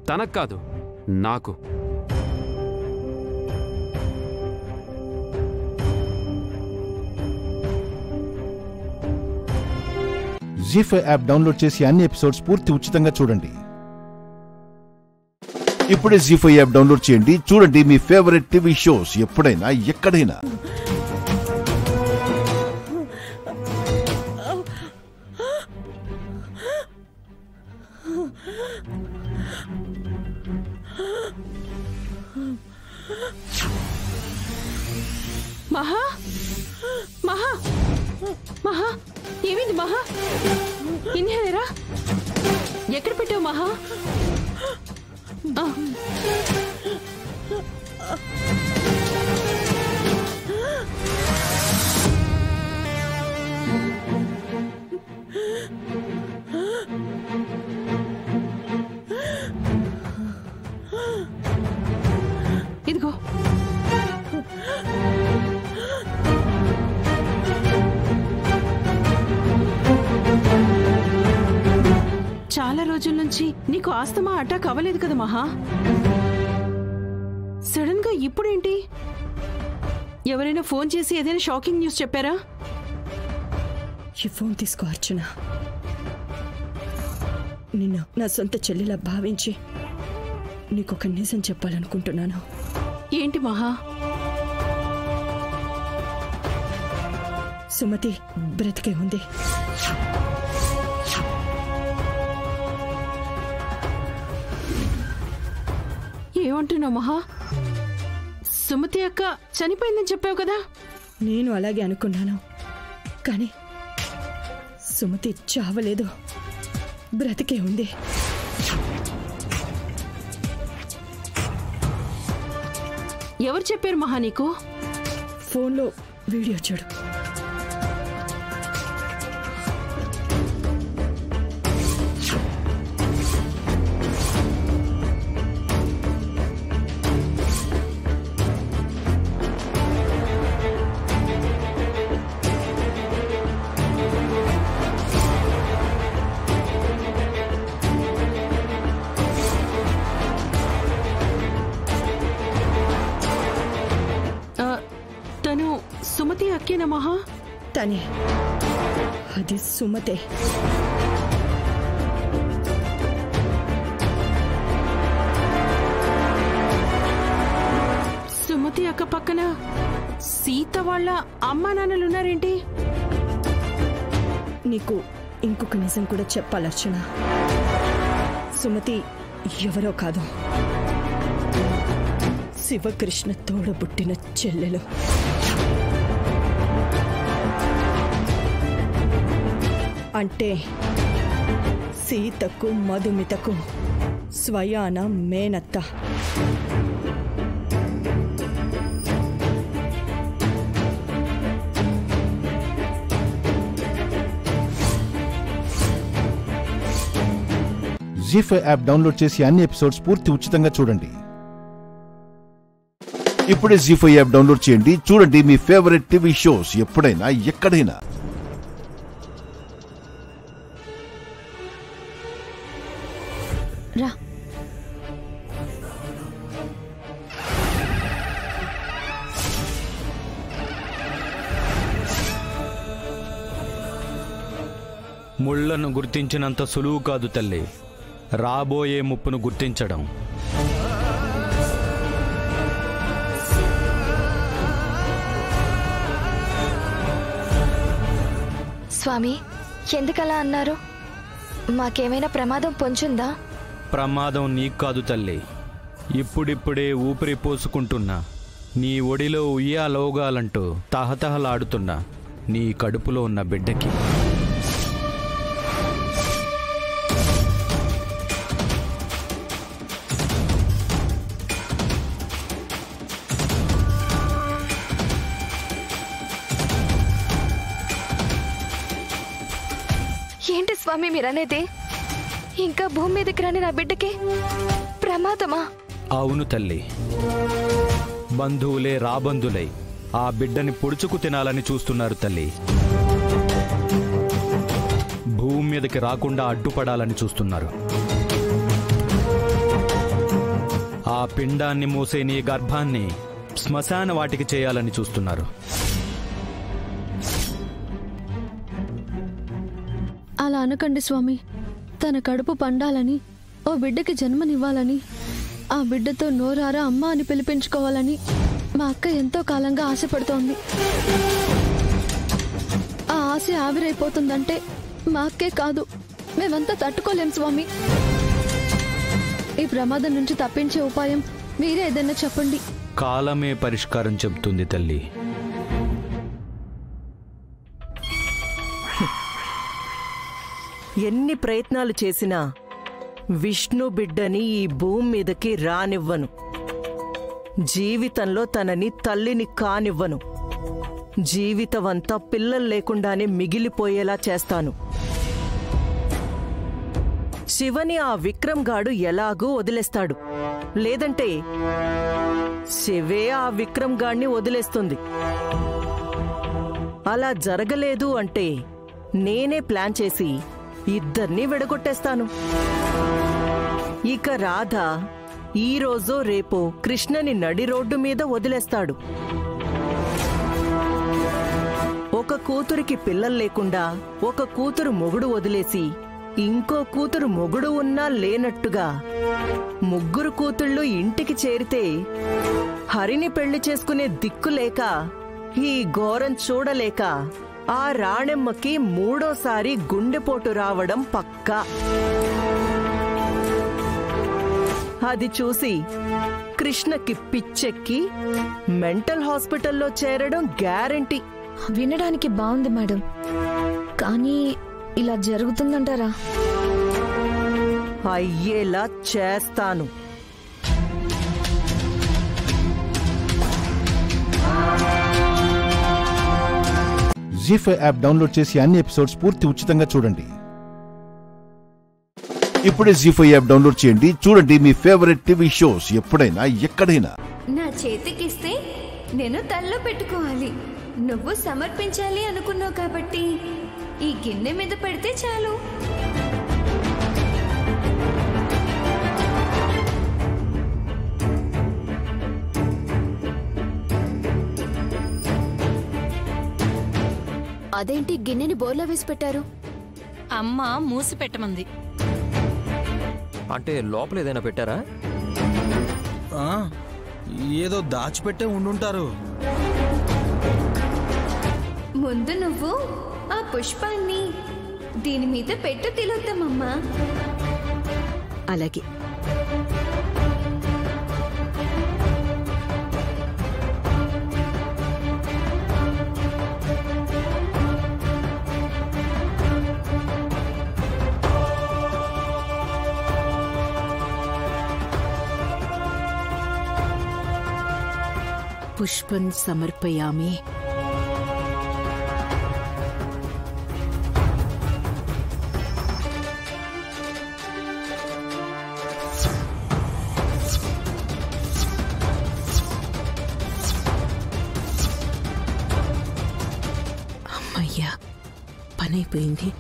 S13: తనకు కాదు, నాకు.
S1: జీ5 యాప్ డౌన్లోడ్ చేసి అన్ని ఎపిసోడ్స్ పూర్తి ఉచితంగా చూడండి. ఇప్పుడే జీ5 యాప్ డౌన్లోడ్ చేయండి. చూడండి మీ ఫేవరెట్ టీవీ షోస్ ఎప్పుడైనా ఎక్కడైనా.
S2: మహా మహా మహా ఏమైంది మహా? ఇన్హేలరా ఎక్కడ పెట్టావు మహా? ఇదిగో చాలా రోజుల నుంచి నీకు ఆస్తమా అటాక్ అవ్వలేదు కదా మహా? సడన్ గా ఇప్పుడేంటి? ఎవరైనా ఫోన్ చేసి ఏదైనా షాకింగ్ న్యూస్ చెప్పారా?
S4: ఈ ఫోన్ తీసుకో అర్చన. నిన్ను నా సొంత చెల్లిలా భావించి నీకొక నిజం చెప్పాలనుకుంటున్నాను.
S2: ఏంటి మహా?
S4: సుమతి బ్రతికే ఉంది.
S2: ఏమంటున్నావు మహా? సుమతి అక్క చనిపోయిందని చెప్పావు కదా?
S4: నేను అలాగే అనుకున్నాను, కానీ సుమతి చావలేదు, బ్రతికే ఉంది.
S2: ఎవరు చెప్పారు మహా నీకు?
S4: ఫోన్లో వీడియో చూడు.
S2: సుమతి అక్కేనా మహా?
S4: తనే, అది సుమతే.
S2: సుమతి అక్క పక్కన సీత వాళ్ళ అమ్మా నాన్నలున్నారేంటి?
S4: నీకు ఇంకొక నిజం కూడా చెప్పాలర్చన. సుమతి ఎవరో కాదు, శివకృష్ణ తోడబుట్టిన చెల్లెలు. అంటే సీతకు మధుమితకు స్వయాన మేనత్త.
S1: జీ5 యాప్ డౌన్లోడ్ చేసి అన్ని ఎపిసోడ్స్ పూర్తి ఉచితంగా చూడండి. ఇప్పుడే జీ5 యాప్ డౌన్లోడ్ చేయండి. చూడండి మీ ఫేవరెట్ టీవీ షోస్ ఎప్పుడైనా ఎక్కడైనా.
S16: రా.
S5: ముళ్లను గుర్తించినంత సులువు కాదు తల్లి, రాబోయే ముప్పును గుర్తించడం.
S16: స్వామి, ఎందుకలా అన్నారు? మాకేమైనా ప్రమాదం పొంచుందా?
S5: ప్రమాదం నీకు కాదు తల్లి, ఇప్పుడిప్పుడే ఊపిరి పోసుకుంటున్నా, నీ ఒడిలో ఉయ్యాలోగాలంటూ తహతహలాడుతున్నా నీ కడుపులో ఉన్న బిడ్డకి.
S16: ఏంటి స్వామి మీరనేది? ఇంకా భూమి మీదకి రాని నా బిడ్డకి ప్రమాదమా?
S5: అవును తల్లి, బంధువులే రాబంధులై ఆ బిడ్డని పొడుచుకు తినాలని చూస్తున్నారు తల్లి. భూమి మీదకి రాకుండా అడ్డుపడాలని చూస్తున్నారు. ఆ పిండాన్ని మోసే నీ గర్భాన్ని శ్మశాన వాటికి చేయాలని చూస్తున్నారు.
S9: అలా అనకండి స్వామి. తన కడుపు పండాలని, ఓ బిడ్డకి జన్మనివ్వాలని, ఆ బిడ్డతో నోరారా అమ్మ అని పిలిపించుకోవాలని మా అక్క ఎంతో కాలంగా ఆశపడుతోంది. ఆ ఆశ ఆవిరైపోతుందంటే మా అక్కే కాదు, మేమంతా తట్టుకోలేం స్వామి. ఈ ప్రమాదం నుంచి తప్పించే ఉపాయం మీరే ఏదైనా చెప్పండి.
S5: కాలమే పరిష్కారం చెబుతుంది తల్లి.
S11: ఎన్ని ప్రయత్నాలు చేసినా విష్ణు బిడ్డని ఈ భూమి మీదకి రానివ్వను. జీవితంలో తనని తల్లిని కానివ్వను. జీవితమంతా పిల్లలు లేకుండానే మిగిలిపోయేలా చేస్తాను. శివని ఆ విక్రమ్ గాడు ఎలాగూ వదిలేస్తాడు. లేదంటే శివే ఆ విక్రమ్ గాడిని వదిలేస్తుంది. అలా జరగలేదు అంటే నేనే ప్లాన్ చేసి ఇద్దరినీ విడగొట్టేస్తాను. ఇక రాధ ఈ రోజో రేపో కృష్ణని నడి రోడ్డు మీద వదిలేస్తాడు. ఒక కూతురికి పిల్లలు లేకుండా ఒక కూతురు మొగుడు వదిలేసి ఇంకో కూతురు మొగుడు ఉన్నా లేనట్టుగా ముగ్గురు కూతుళ్ళు ఇంటికి చేరితే హరిని పెళ్లి చేసుకునే దిక్కు లేక, ఈ ఘోరం చూడలేక ఆ రాణెమ్మకి మూడోసారి గుండెపోటు రావడం పక్కా. అది చూసి కృష్ణకి పిచ్చెక్కి మెంటల్ హాస్పిటల్లో చేరడం గ్యారంటీ.
S20: వినడానికి బాగుంది మేడం, కానీ ఇలా జరుగుతుందంటారా?
S11: అయ్యేలా చేస్తాను.
S1: జీ5 యాప్ డౌన్లోడ్ చేసి అన్ని ఎపిసోడ్స్ పూర్తి ఉచితంగా చూడండి. ఇప్పుడే జీ5 యాప్ డౌన్లోడ్ చేయండి. చూడండి మీ ఫేవరెట్ టీవీ షోస్ ఎప్పుడైనా ఎక్కడైనా.
S12: నా చేతికిస్తే నేను తల్లో పెట్టుకోవాలి. నువ్వు సమర్పించాలి అనుకున్నావు కాబట్టి ఈ గిన్నె మీద పెడితే చాలు.
S3: అదేంటి గిన్నెని బోర్లా వేసి పెట్టారు?
S17: అమ్మ మూసి పెట్టమంది.
S22: అంటే లోపల ఏదైనా పెట్టారా?
S19: ఏదో దాచిపెట్టే ఉండుంటారు.
S12: ముందు నువ్వు ఆ పుష్పాన్ని దీని మీద పెట్టు తిలోత్తమమ్మా.
S11: అలాగే.
S21: పుష్పం సమర్పయామి. అమ్మయ్యా, పనైపోయింది.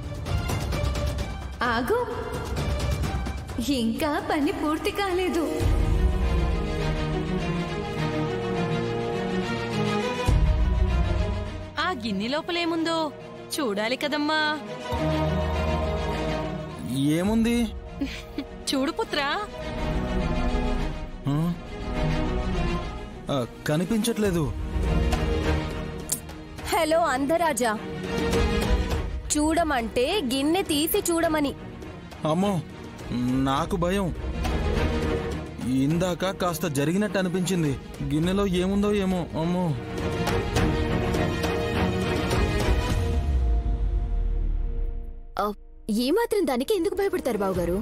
S12: ఆగు, ఇంకా పని పూర్తి కాలేదు.
S17: ఆ గిన్నె లోపలేముందో చూడాలి కదమ్మా.
S19: ఏముంది?
S17: చూడు పుత్రా.
S19: కనిపించట్లేదు.
S12: హలో అందరాజా, చూడమంటే గిన్నె తీసి చూడమని.
S19: అమ్మో, నాకు భయం. ఇందాక కాస్త జరిగినట్టు అనిపించింది. గిన్నెలో ఏముందో ఏమో. అమ్మో.
S3: ఈ మాత్రం దానికి ఎందుకు భయపడతారు బావగారు?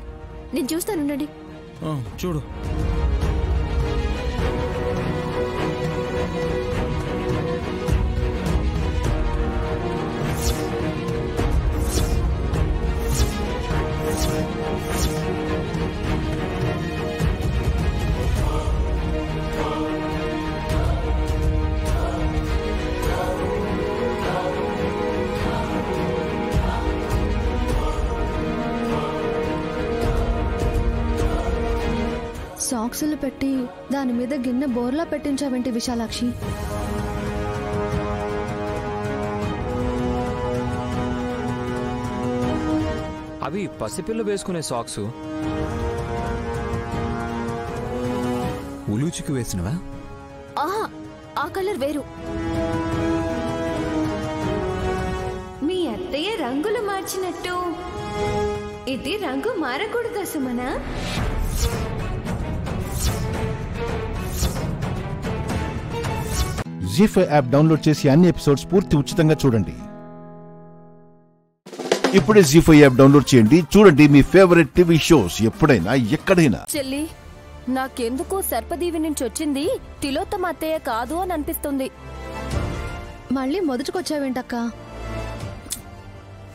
S3: నేను చూస్తానుండండి.
S19: చూడు.
S9: సాక్సులు పెట్టి దాని మీద గిన్నె బోర్లా పెట్టించావేంటి విశాలాక్షి?
S7: అవి పసిపిల్ల వేసుకునే సాక్సు.
S10: ఉలూచికి వేసినవా?
S3: ఆహా, ఆ కలర్ వేరు.
S12: మీ అత్తయ్య రంగులు మార్చినట్టు ఇది రంగు మారకూడదా సుమనా?
S1: జీ5 యాప్ డౌన్లోడ్ చేసి అన్ని ఎపిసోడ్స్ పూర్తి ఉచితంగా చూడండి. ఇప్పుడే జీ5 యాప్ డౌన్లోడ్ చేయండి. చూడండి మీ ఫేవరెట్ టీవీ షోస్ ఎప్పుడైనా ఎక్కడైనా.
S3: చెల్లి, నాకెందుకో సర్పదీవి నుంచి వచ్చింది తిలోత్తమ అత్తయ్య కాదు అని అనిపిస్తుంది.
S9: మళ్ళీ మొదటికొచ్చావేంటక్క?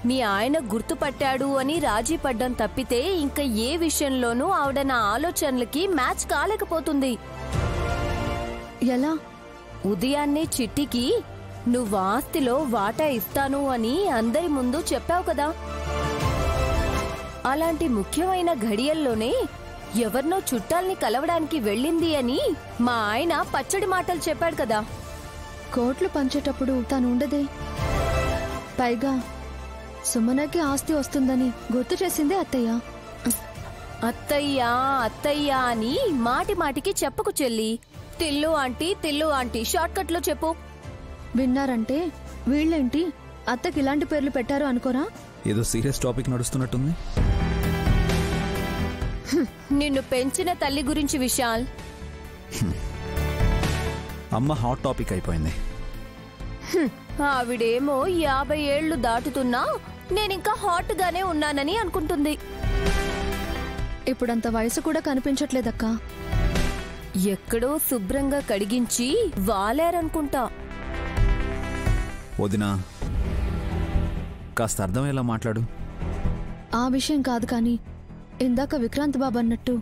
S3: మీ ఆయన గుర్తుపట్టాడు అని రాజీ పడ్డం తప్పితే ఇంకా ఏ విషయంలోనూ ఆవిడ నా ఆలోచనలకి మ్యాచ్ కాలేకపోతుంది.
S9: ఎలా?
S3: ఉదయాన్నే చిట్టికి నువ్వు ఆస్తిలో వాటా ఇస్తాను అని అందరి ముందు చెప్పావు కదా. అలాంటి ముఖ్యమైన ఘడియల్లోనే ఎవరినో చుట్టాల్ని కలవడానికి వెళ్ళింది అని మా ఆయన పచ్చడి మాటలు చెప్పాడు కదా.
S9: కోట్లు పంచేటప్పుడు తను ఉండదే. పైగా సుమనకి ఆస్తి వస్తుందని గుర్తు చేసిందే అత్తయ్య.
S3: అత్తయ్యా అత్తయ్యా అని మాటి మాటికి చెప్పకు చెల్లి. తిల్లు ఆంటీ షార్ట్ కట్ లో చెప్పు.
S9: విన్నారంటే వీళ్ళేంటి అత్తకి ఇలాంటి పేర్లు పెట్టారు అనుకోరా?
S10: ఏదో సీరియస్ టాపిక్ నడుస్తున్నట్టుంది.
S3: నిన్ను పెంచిన తల్లి గురించి విశాల్.
S10: అమ్మ హాట్ టాపిక్ అయిపోయింది.
S3: ఆవిడేమో 50 ఏళ్లు దాటుతున్నా నేనింకా హాట్ గానే ఉన్నానని అనుకుంటుంది.
S9: ఇప్పుడంత వయసు కూడా కనిపించట్లేదక్కా.
S3: ఎక్కడో శుభ్రంగా కడిగించి వాలేరనుకుంటా.
S10: వదినా, కాస్త అర్థమయ్యేలా మాట్లాడు.
S9: ఆ విషయం కాదు కానీ ఇందాక విక్రాంత్ బాబు అన్నట్టు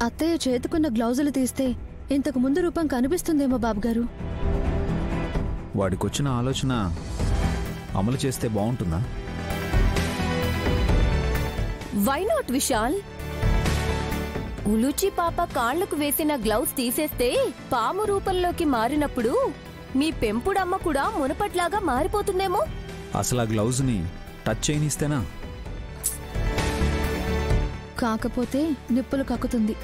S9: అత్తయ్య చేతుకున్న గ్లౌజులు తీస్తే ఇంతకు ముందు రూపం కనిపిస్తుందేమో బాబుగారు.
S10: వాడికొచ్చిన ఆలోచన అమలు చేస్తే బాగుంటుందా?
S3: Why not Vishal? ఉలూచి పాప కాళ్లకు వేసిన గ్లౌజ్ తీసేస్తే పాము రూపంలోకి మారినప్పుడు మీ పెంపుడమ్మ కూడా మునపట్లాగా మారిపోతుందేమో.
S10: అసలు ఆ గ్లౌజ్ ని టచ్ చేయనిస్తేనా?
S9: కాకపోతే నిప్పులు కక్కుతుంది.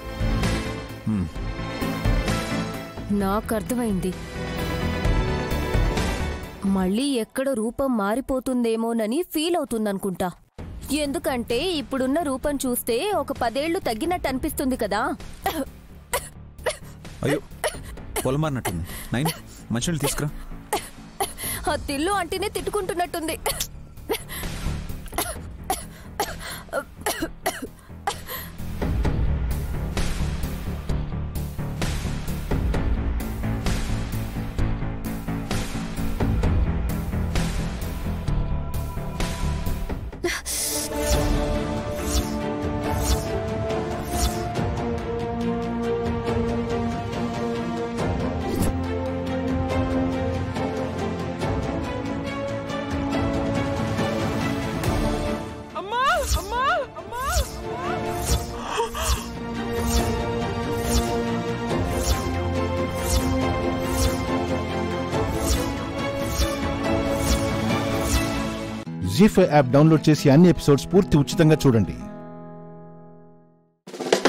S3: నాకర్థమైంది. మళ్ళీ ఎక్కడ రూపం మారిపోతుందేమోనని ఫీల్ అవుతుందనుకుంటా. ఎందుకంటే ఇప్పుడున్న రూపం చూస్తే ఒక 10 ఏళ్లు తగ్గినట్టు అనిపిస్తుంది కదా.
S10: అయ్యో, పొలమారినట్టుంది. నైన్, మంచినీళ్ళు తీసుకురా.
S3: ఆ తిల్లు అంటేనే తిట్టుకుంటున్నట్టుంది.
S1: జీ5 యాప్ డౌన్లోడ్ చేసి అన్ని ఎపిసోడ్స్ పూర్తి ఉచితంగా చూడండి.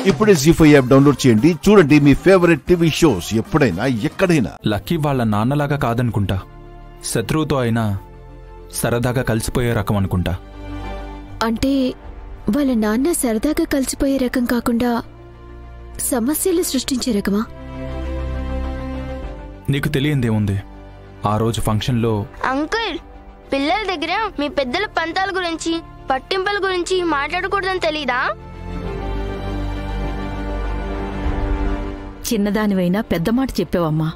S1: ఇప్పుడే జీ5 యాప్ డౌన్లోడ్ చేయండి. చూడండి మీ ఫేవరెట్ టీవీ షోస్ ఎప్పుడైనా ఎక్కడైనా.
S5: లక్కీ వాళ్ళ నాన్నలాగా కాదనుకుంటా. శత్రువుతో అయినా సరదాగా కలిసిపోయే రకం అనుకుంటా.
S3: అంటే వాళ్ళ నాన్న సరదాగా కలిసిపోయే రకం కాకుండా సమస్యలు సృష్టించే రకమా?
S5: నీకు తెలియందేముంది, ఆ రోజు ఫంక్షన్లో
S14: అంకుల్, పిల్లల దగ్గర మీ పెద్దల పంతాల గురించి పట్టింపుల గురించి మాట్లాడకూడదని తెలీదా?
S15: చిన్నదానివైనా పెద్ద మాట చెప్పావమ్మా.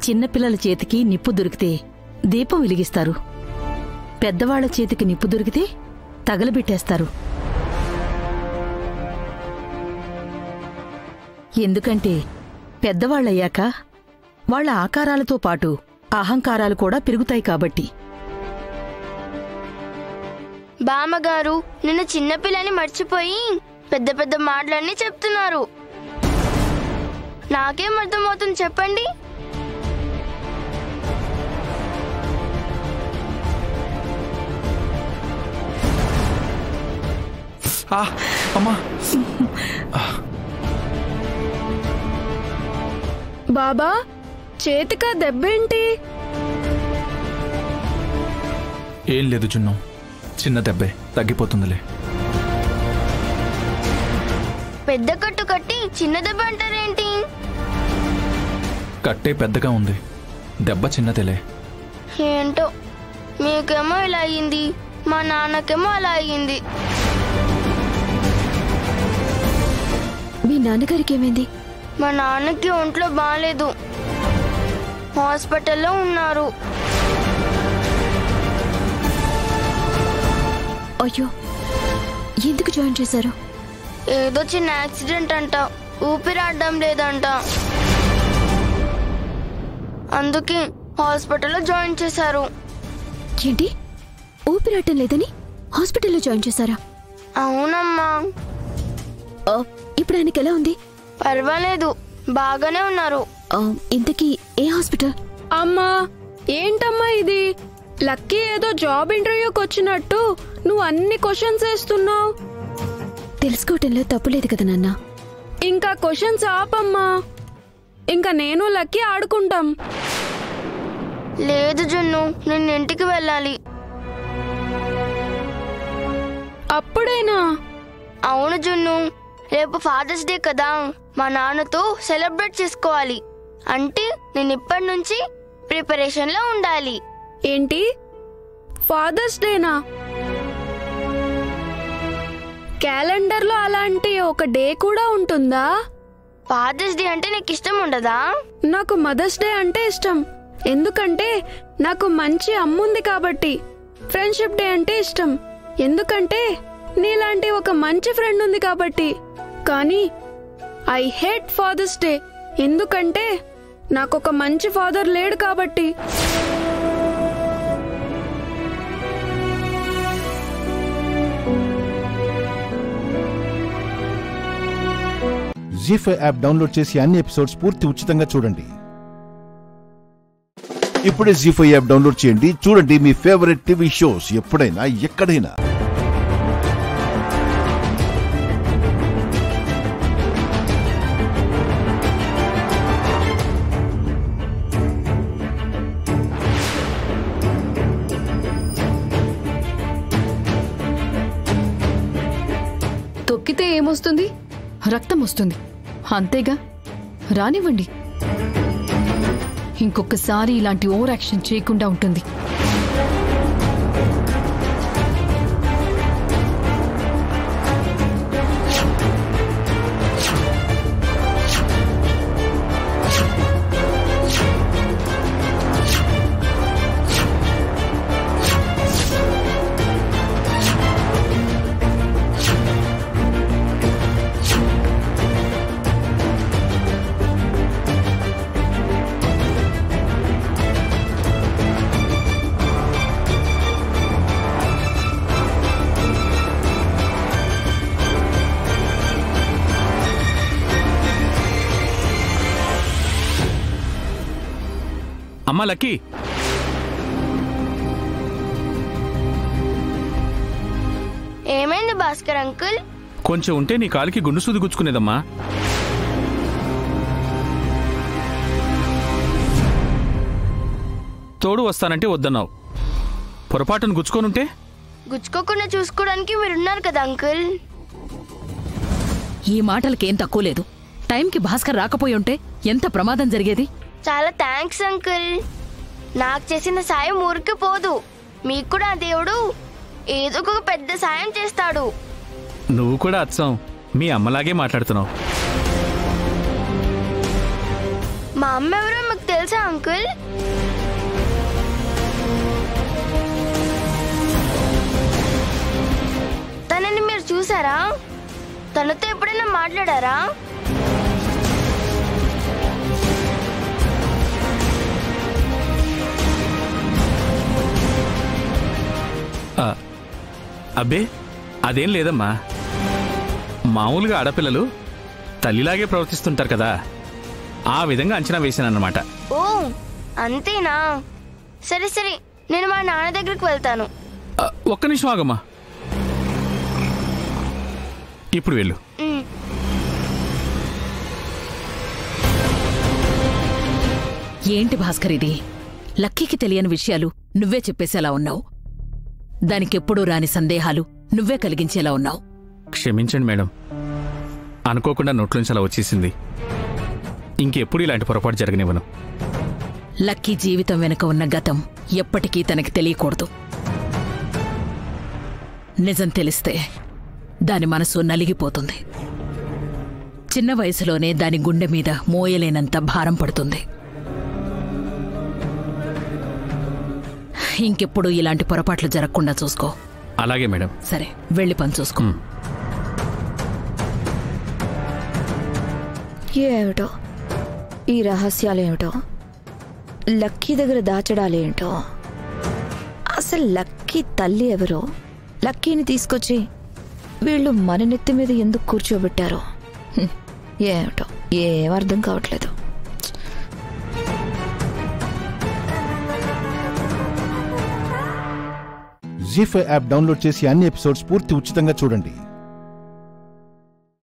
S15: చిన్నపిల్లల చేతికి నిప్పు దొరికితే దీపం వెలిగిస్తారు, పెద్దవాళ్ల చేతికి నిప్పు దొరికితే తగలబెట్టేస్తారు. ఎందుకంటే పెద్దవాళ్లయ్యాక వాళ్ల ఆకారాలతో పాటు అహంకారాలు కూడా పెరుగుతాయి కాబట్టి.
S14: బామ్మగారు, నిన్ను చిన్నపిల్లని మర్చిపోయి పెద్ద పెద్ద మాటలన్నీ చెప్తున్నారు. నాకేం అర్థమవుతుంది చెప్పండి?
S19: అమ్మా
S6: బాబా, చేతికా దెబ్బేంటి?
S19: ఏం లేదు జున్ను, చిన్న దెబ్బే, తగ్గిపోతుందిలే.
S14: పెద్ద కట్టు కట్టి చిన్న దెబ్బ అంటారేంటి?
S19: కట్టే పెద్దగా ఉంది, దెబ్బ చిన్నదేలే.
S14: ఏంటో, మీకేమో ఇలా అయ్యింది, మా నాన్నకేమో అలా అయ్యింది.
S9: మీ నాన్నగారికి ఏమైంది?
S14: మా నాన్నకి ఒంట్లో బాగాలేదు, హాస్పిటల్లో ఉన్నారు.
S9: అయ్యో, ఎందుకు జాయిన్ చేశారు?
S14: ఏదో చిన్న యాక్సిడెంట్ అంట, ఊపిరాడడం లేదంట, అందుకే హాస్పిటల్లో జాయిన్ చేశారు.
S9: ఏంటి, ఊపిరాటం లేదని హాస్పిటల్లో జాయిన్ చేశారా?
S14: అవునమ్మా.
S9: ఇప్పుడు ఆయనకి ఎలా ఉంది?
S14: పర్వాలేదు, బాగానే ఉన్నారు.
S9: ఇంతకీ ఏ హాస్పిటల్?
S6: అమ్మా, ఏంటమ్మా ఇది? లక్కీ ఏదో జాబ్ ఇంటర్వ్యూకి వచ్చినట్టు నువ్వు అన్ని క్వశ్చన్స్ వేస్తున్నావు.
S9: తెలుసుకోవటంలో తప్పులేదు కదా నాన్న.
S6: ఇంకా క్వశ్చన్స్ ఆపమ్మా, ఇంకా నేను లక్కీ ఆడుకుంటాం.
S14: లేదు జున్ను, నేను ఇంటికి వెళ్ళాలి.
S6: అప్పుడేనా?
S14: అవును జున్ను, రేపు ఫాదర్స్ డే కదా, మా నాన్నతో సెలబ్రేట్ చేసుకోవాలి. అంటే నేను ఇప్పటి నుంచి ప్రిపరేషన్ లో ఉండాలి.
S6: ఏంటి, ఫాదర్స్ డేనా? క్యాలెండర్ లో అలాంటి ఒక డే కూడా ఉంటుందా?
S14: ఫాదర్స్ డే అంటే నీకు ఇష్టం ఉండదా?
S6: నాకు మదర్స్ డే అంటే ఇష్టం, ఎందుకంటే నాకు మంచి అమ్ముంది కాబట్టి. ఫ్రెండ్షిప్ డే అంటే ఇష్టం, ఎందుకంటే నీలాంటి ఒక మంచి ఫ్రెండ్ ఉంది కాబట్టి. కానీ ఐ హేట్ ఫాదర్స్ డే, ఎందుకంటే నాకు ఒక మంచి ఫాదర్ లేడు కాబట్టి.
S1: జీ5 యాప్ డౌన్లోడ్ చేసి అన్ని ఎపిసోడ్స్ పూర్తి ఉచితంగా చూడండి. ఇప్పుడే జీ5 యాప్ డౌన్లోడ్ చేయండి, చూడండి మీ ఫేవరెట్ టీవీ షోస్ ఎప్పుడైనా ఎక్కడైనా.
S8: తొక్కితే ఏమొస్తుంది? రక్తం వస్తుంది, అంతేగా. రానివ్వండి, ఇంకొకసారి ఇలాంటి ఓవర్ యాక్షన్ చేయకుండా ఉంటుంది.
S19: అమ్మా లక్కీ,
S14: ఏమైంది భాస్కర్ అంకుల్?
S19: కొంచెం ఉంటే నీ కాలికి గుండు సూది గుచ్చుకునేదమ్మా. తోడు వస్తానంటే వద్దన్నావు, పొరపాటును గుచ్చుకోనుంటే?
S14: గుచ్చుకోకుండా చూసుకోవడానికి మీరున్నారు కదా అంకుల్.
S15: ఈ మాటలకేం తక్కువ లేదు. టైంకి భాస్కర్ రాకపోయి ఉంటే ఎంత ప్రమాదం జరిగేది.
S14: చాలా థ్యాంక్స్ అంకుల్. నాకు చేసిన సాయం ఊరికి పోదు, మీకు కూడా దేవుడు ఏదో ఒక పెద్ద సాయం చేస్తాడు.
S19: నువ్వు కూడా అచ్చం మీ అమ్మలాగే మాట్లాడుతున్నావు.
S14: మా అమ్మ ఎవరో మీకు తెలుసా అంకుల్? తనని మీరు చూసారా? తనతో ఎప్పుడైనా మాట్లాడారా?
S19: అబ్బే అదేం లేదమ్మా,
S18: మామూలుగా ఆడపిల్లలు తల్లిలాగే ప్రవర్తిస్తుంటారు కదా, ఆ విధంగా అంచనా వేశానన్నమాట.
S14: ఓ అంతేనా? సరే సరే, నేను మా నాన్న దగ్గరికి వెళ్తాను.
S18: ఒక్క నిమిషం ఆగమ్మా, ఇప్పుడు వెళ్ళు.
S15: ఏంటి భాస్కర్ ఇది? లక్కీకి తెలియని విషయాలు నువ్వే చెప్పేసేలా ఉన్నావు. దానికెప్పుడూ రాని సందేహాలు నువ్వే కలిగించేలా ఉన్నావు.
S18: క్షమించండి మేడం, అనుకోకుండా నోట్లోంచి అలా వచ్చేసింది. ఇంకెప్పుడు ఇలాంటి పొరపాటు జరగనివ్వను.
S15: లక్కీ జీవితం వెనుక ఉన్న గతం ఎప్పటికీ తనకి తెలియకూడదు. నిజం తెలిస్తే దాని మనసు నలిగిపోతుంది. చిన్న వయసులోనే దాని గుండె మీద మోయలేనంత భారం పడుతుంది. ఇంకెప్పుడు ఇలాంటి పొరపాట్లు జరగకుండా చూసుకో.
S18: అలాగే మేడం.
S15: సరే, వెళ్ళి పని చూసుకో.
S20: ఏమిటో ఈ రహస్యాలేమిటో, లక్కీ దగ్గర దాచడాలేంటో. అసలు లక్కీ తల్లి ఎవరో, లక్కీని తీసుకొచ్చి వీళ్ళు మన నెత్తి మీద ఎందుకు కూర్చోబెట్టారో ఏమిటో, ఏం అర్థం కావట్లేదు.
S1: జీ5 యాప్ డౌన్లోడ్ చేసి అన్ని ఎపిసోడ్స్ పూర్తి ఉచితంగా చూడండి.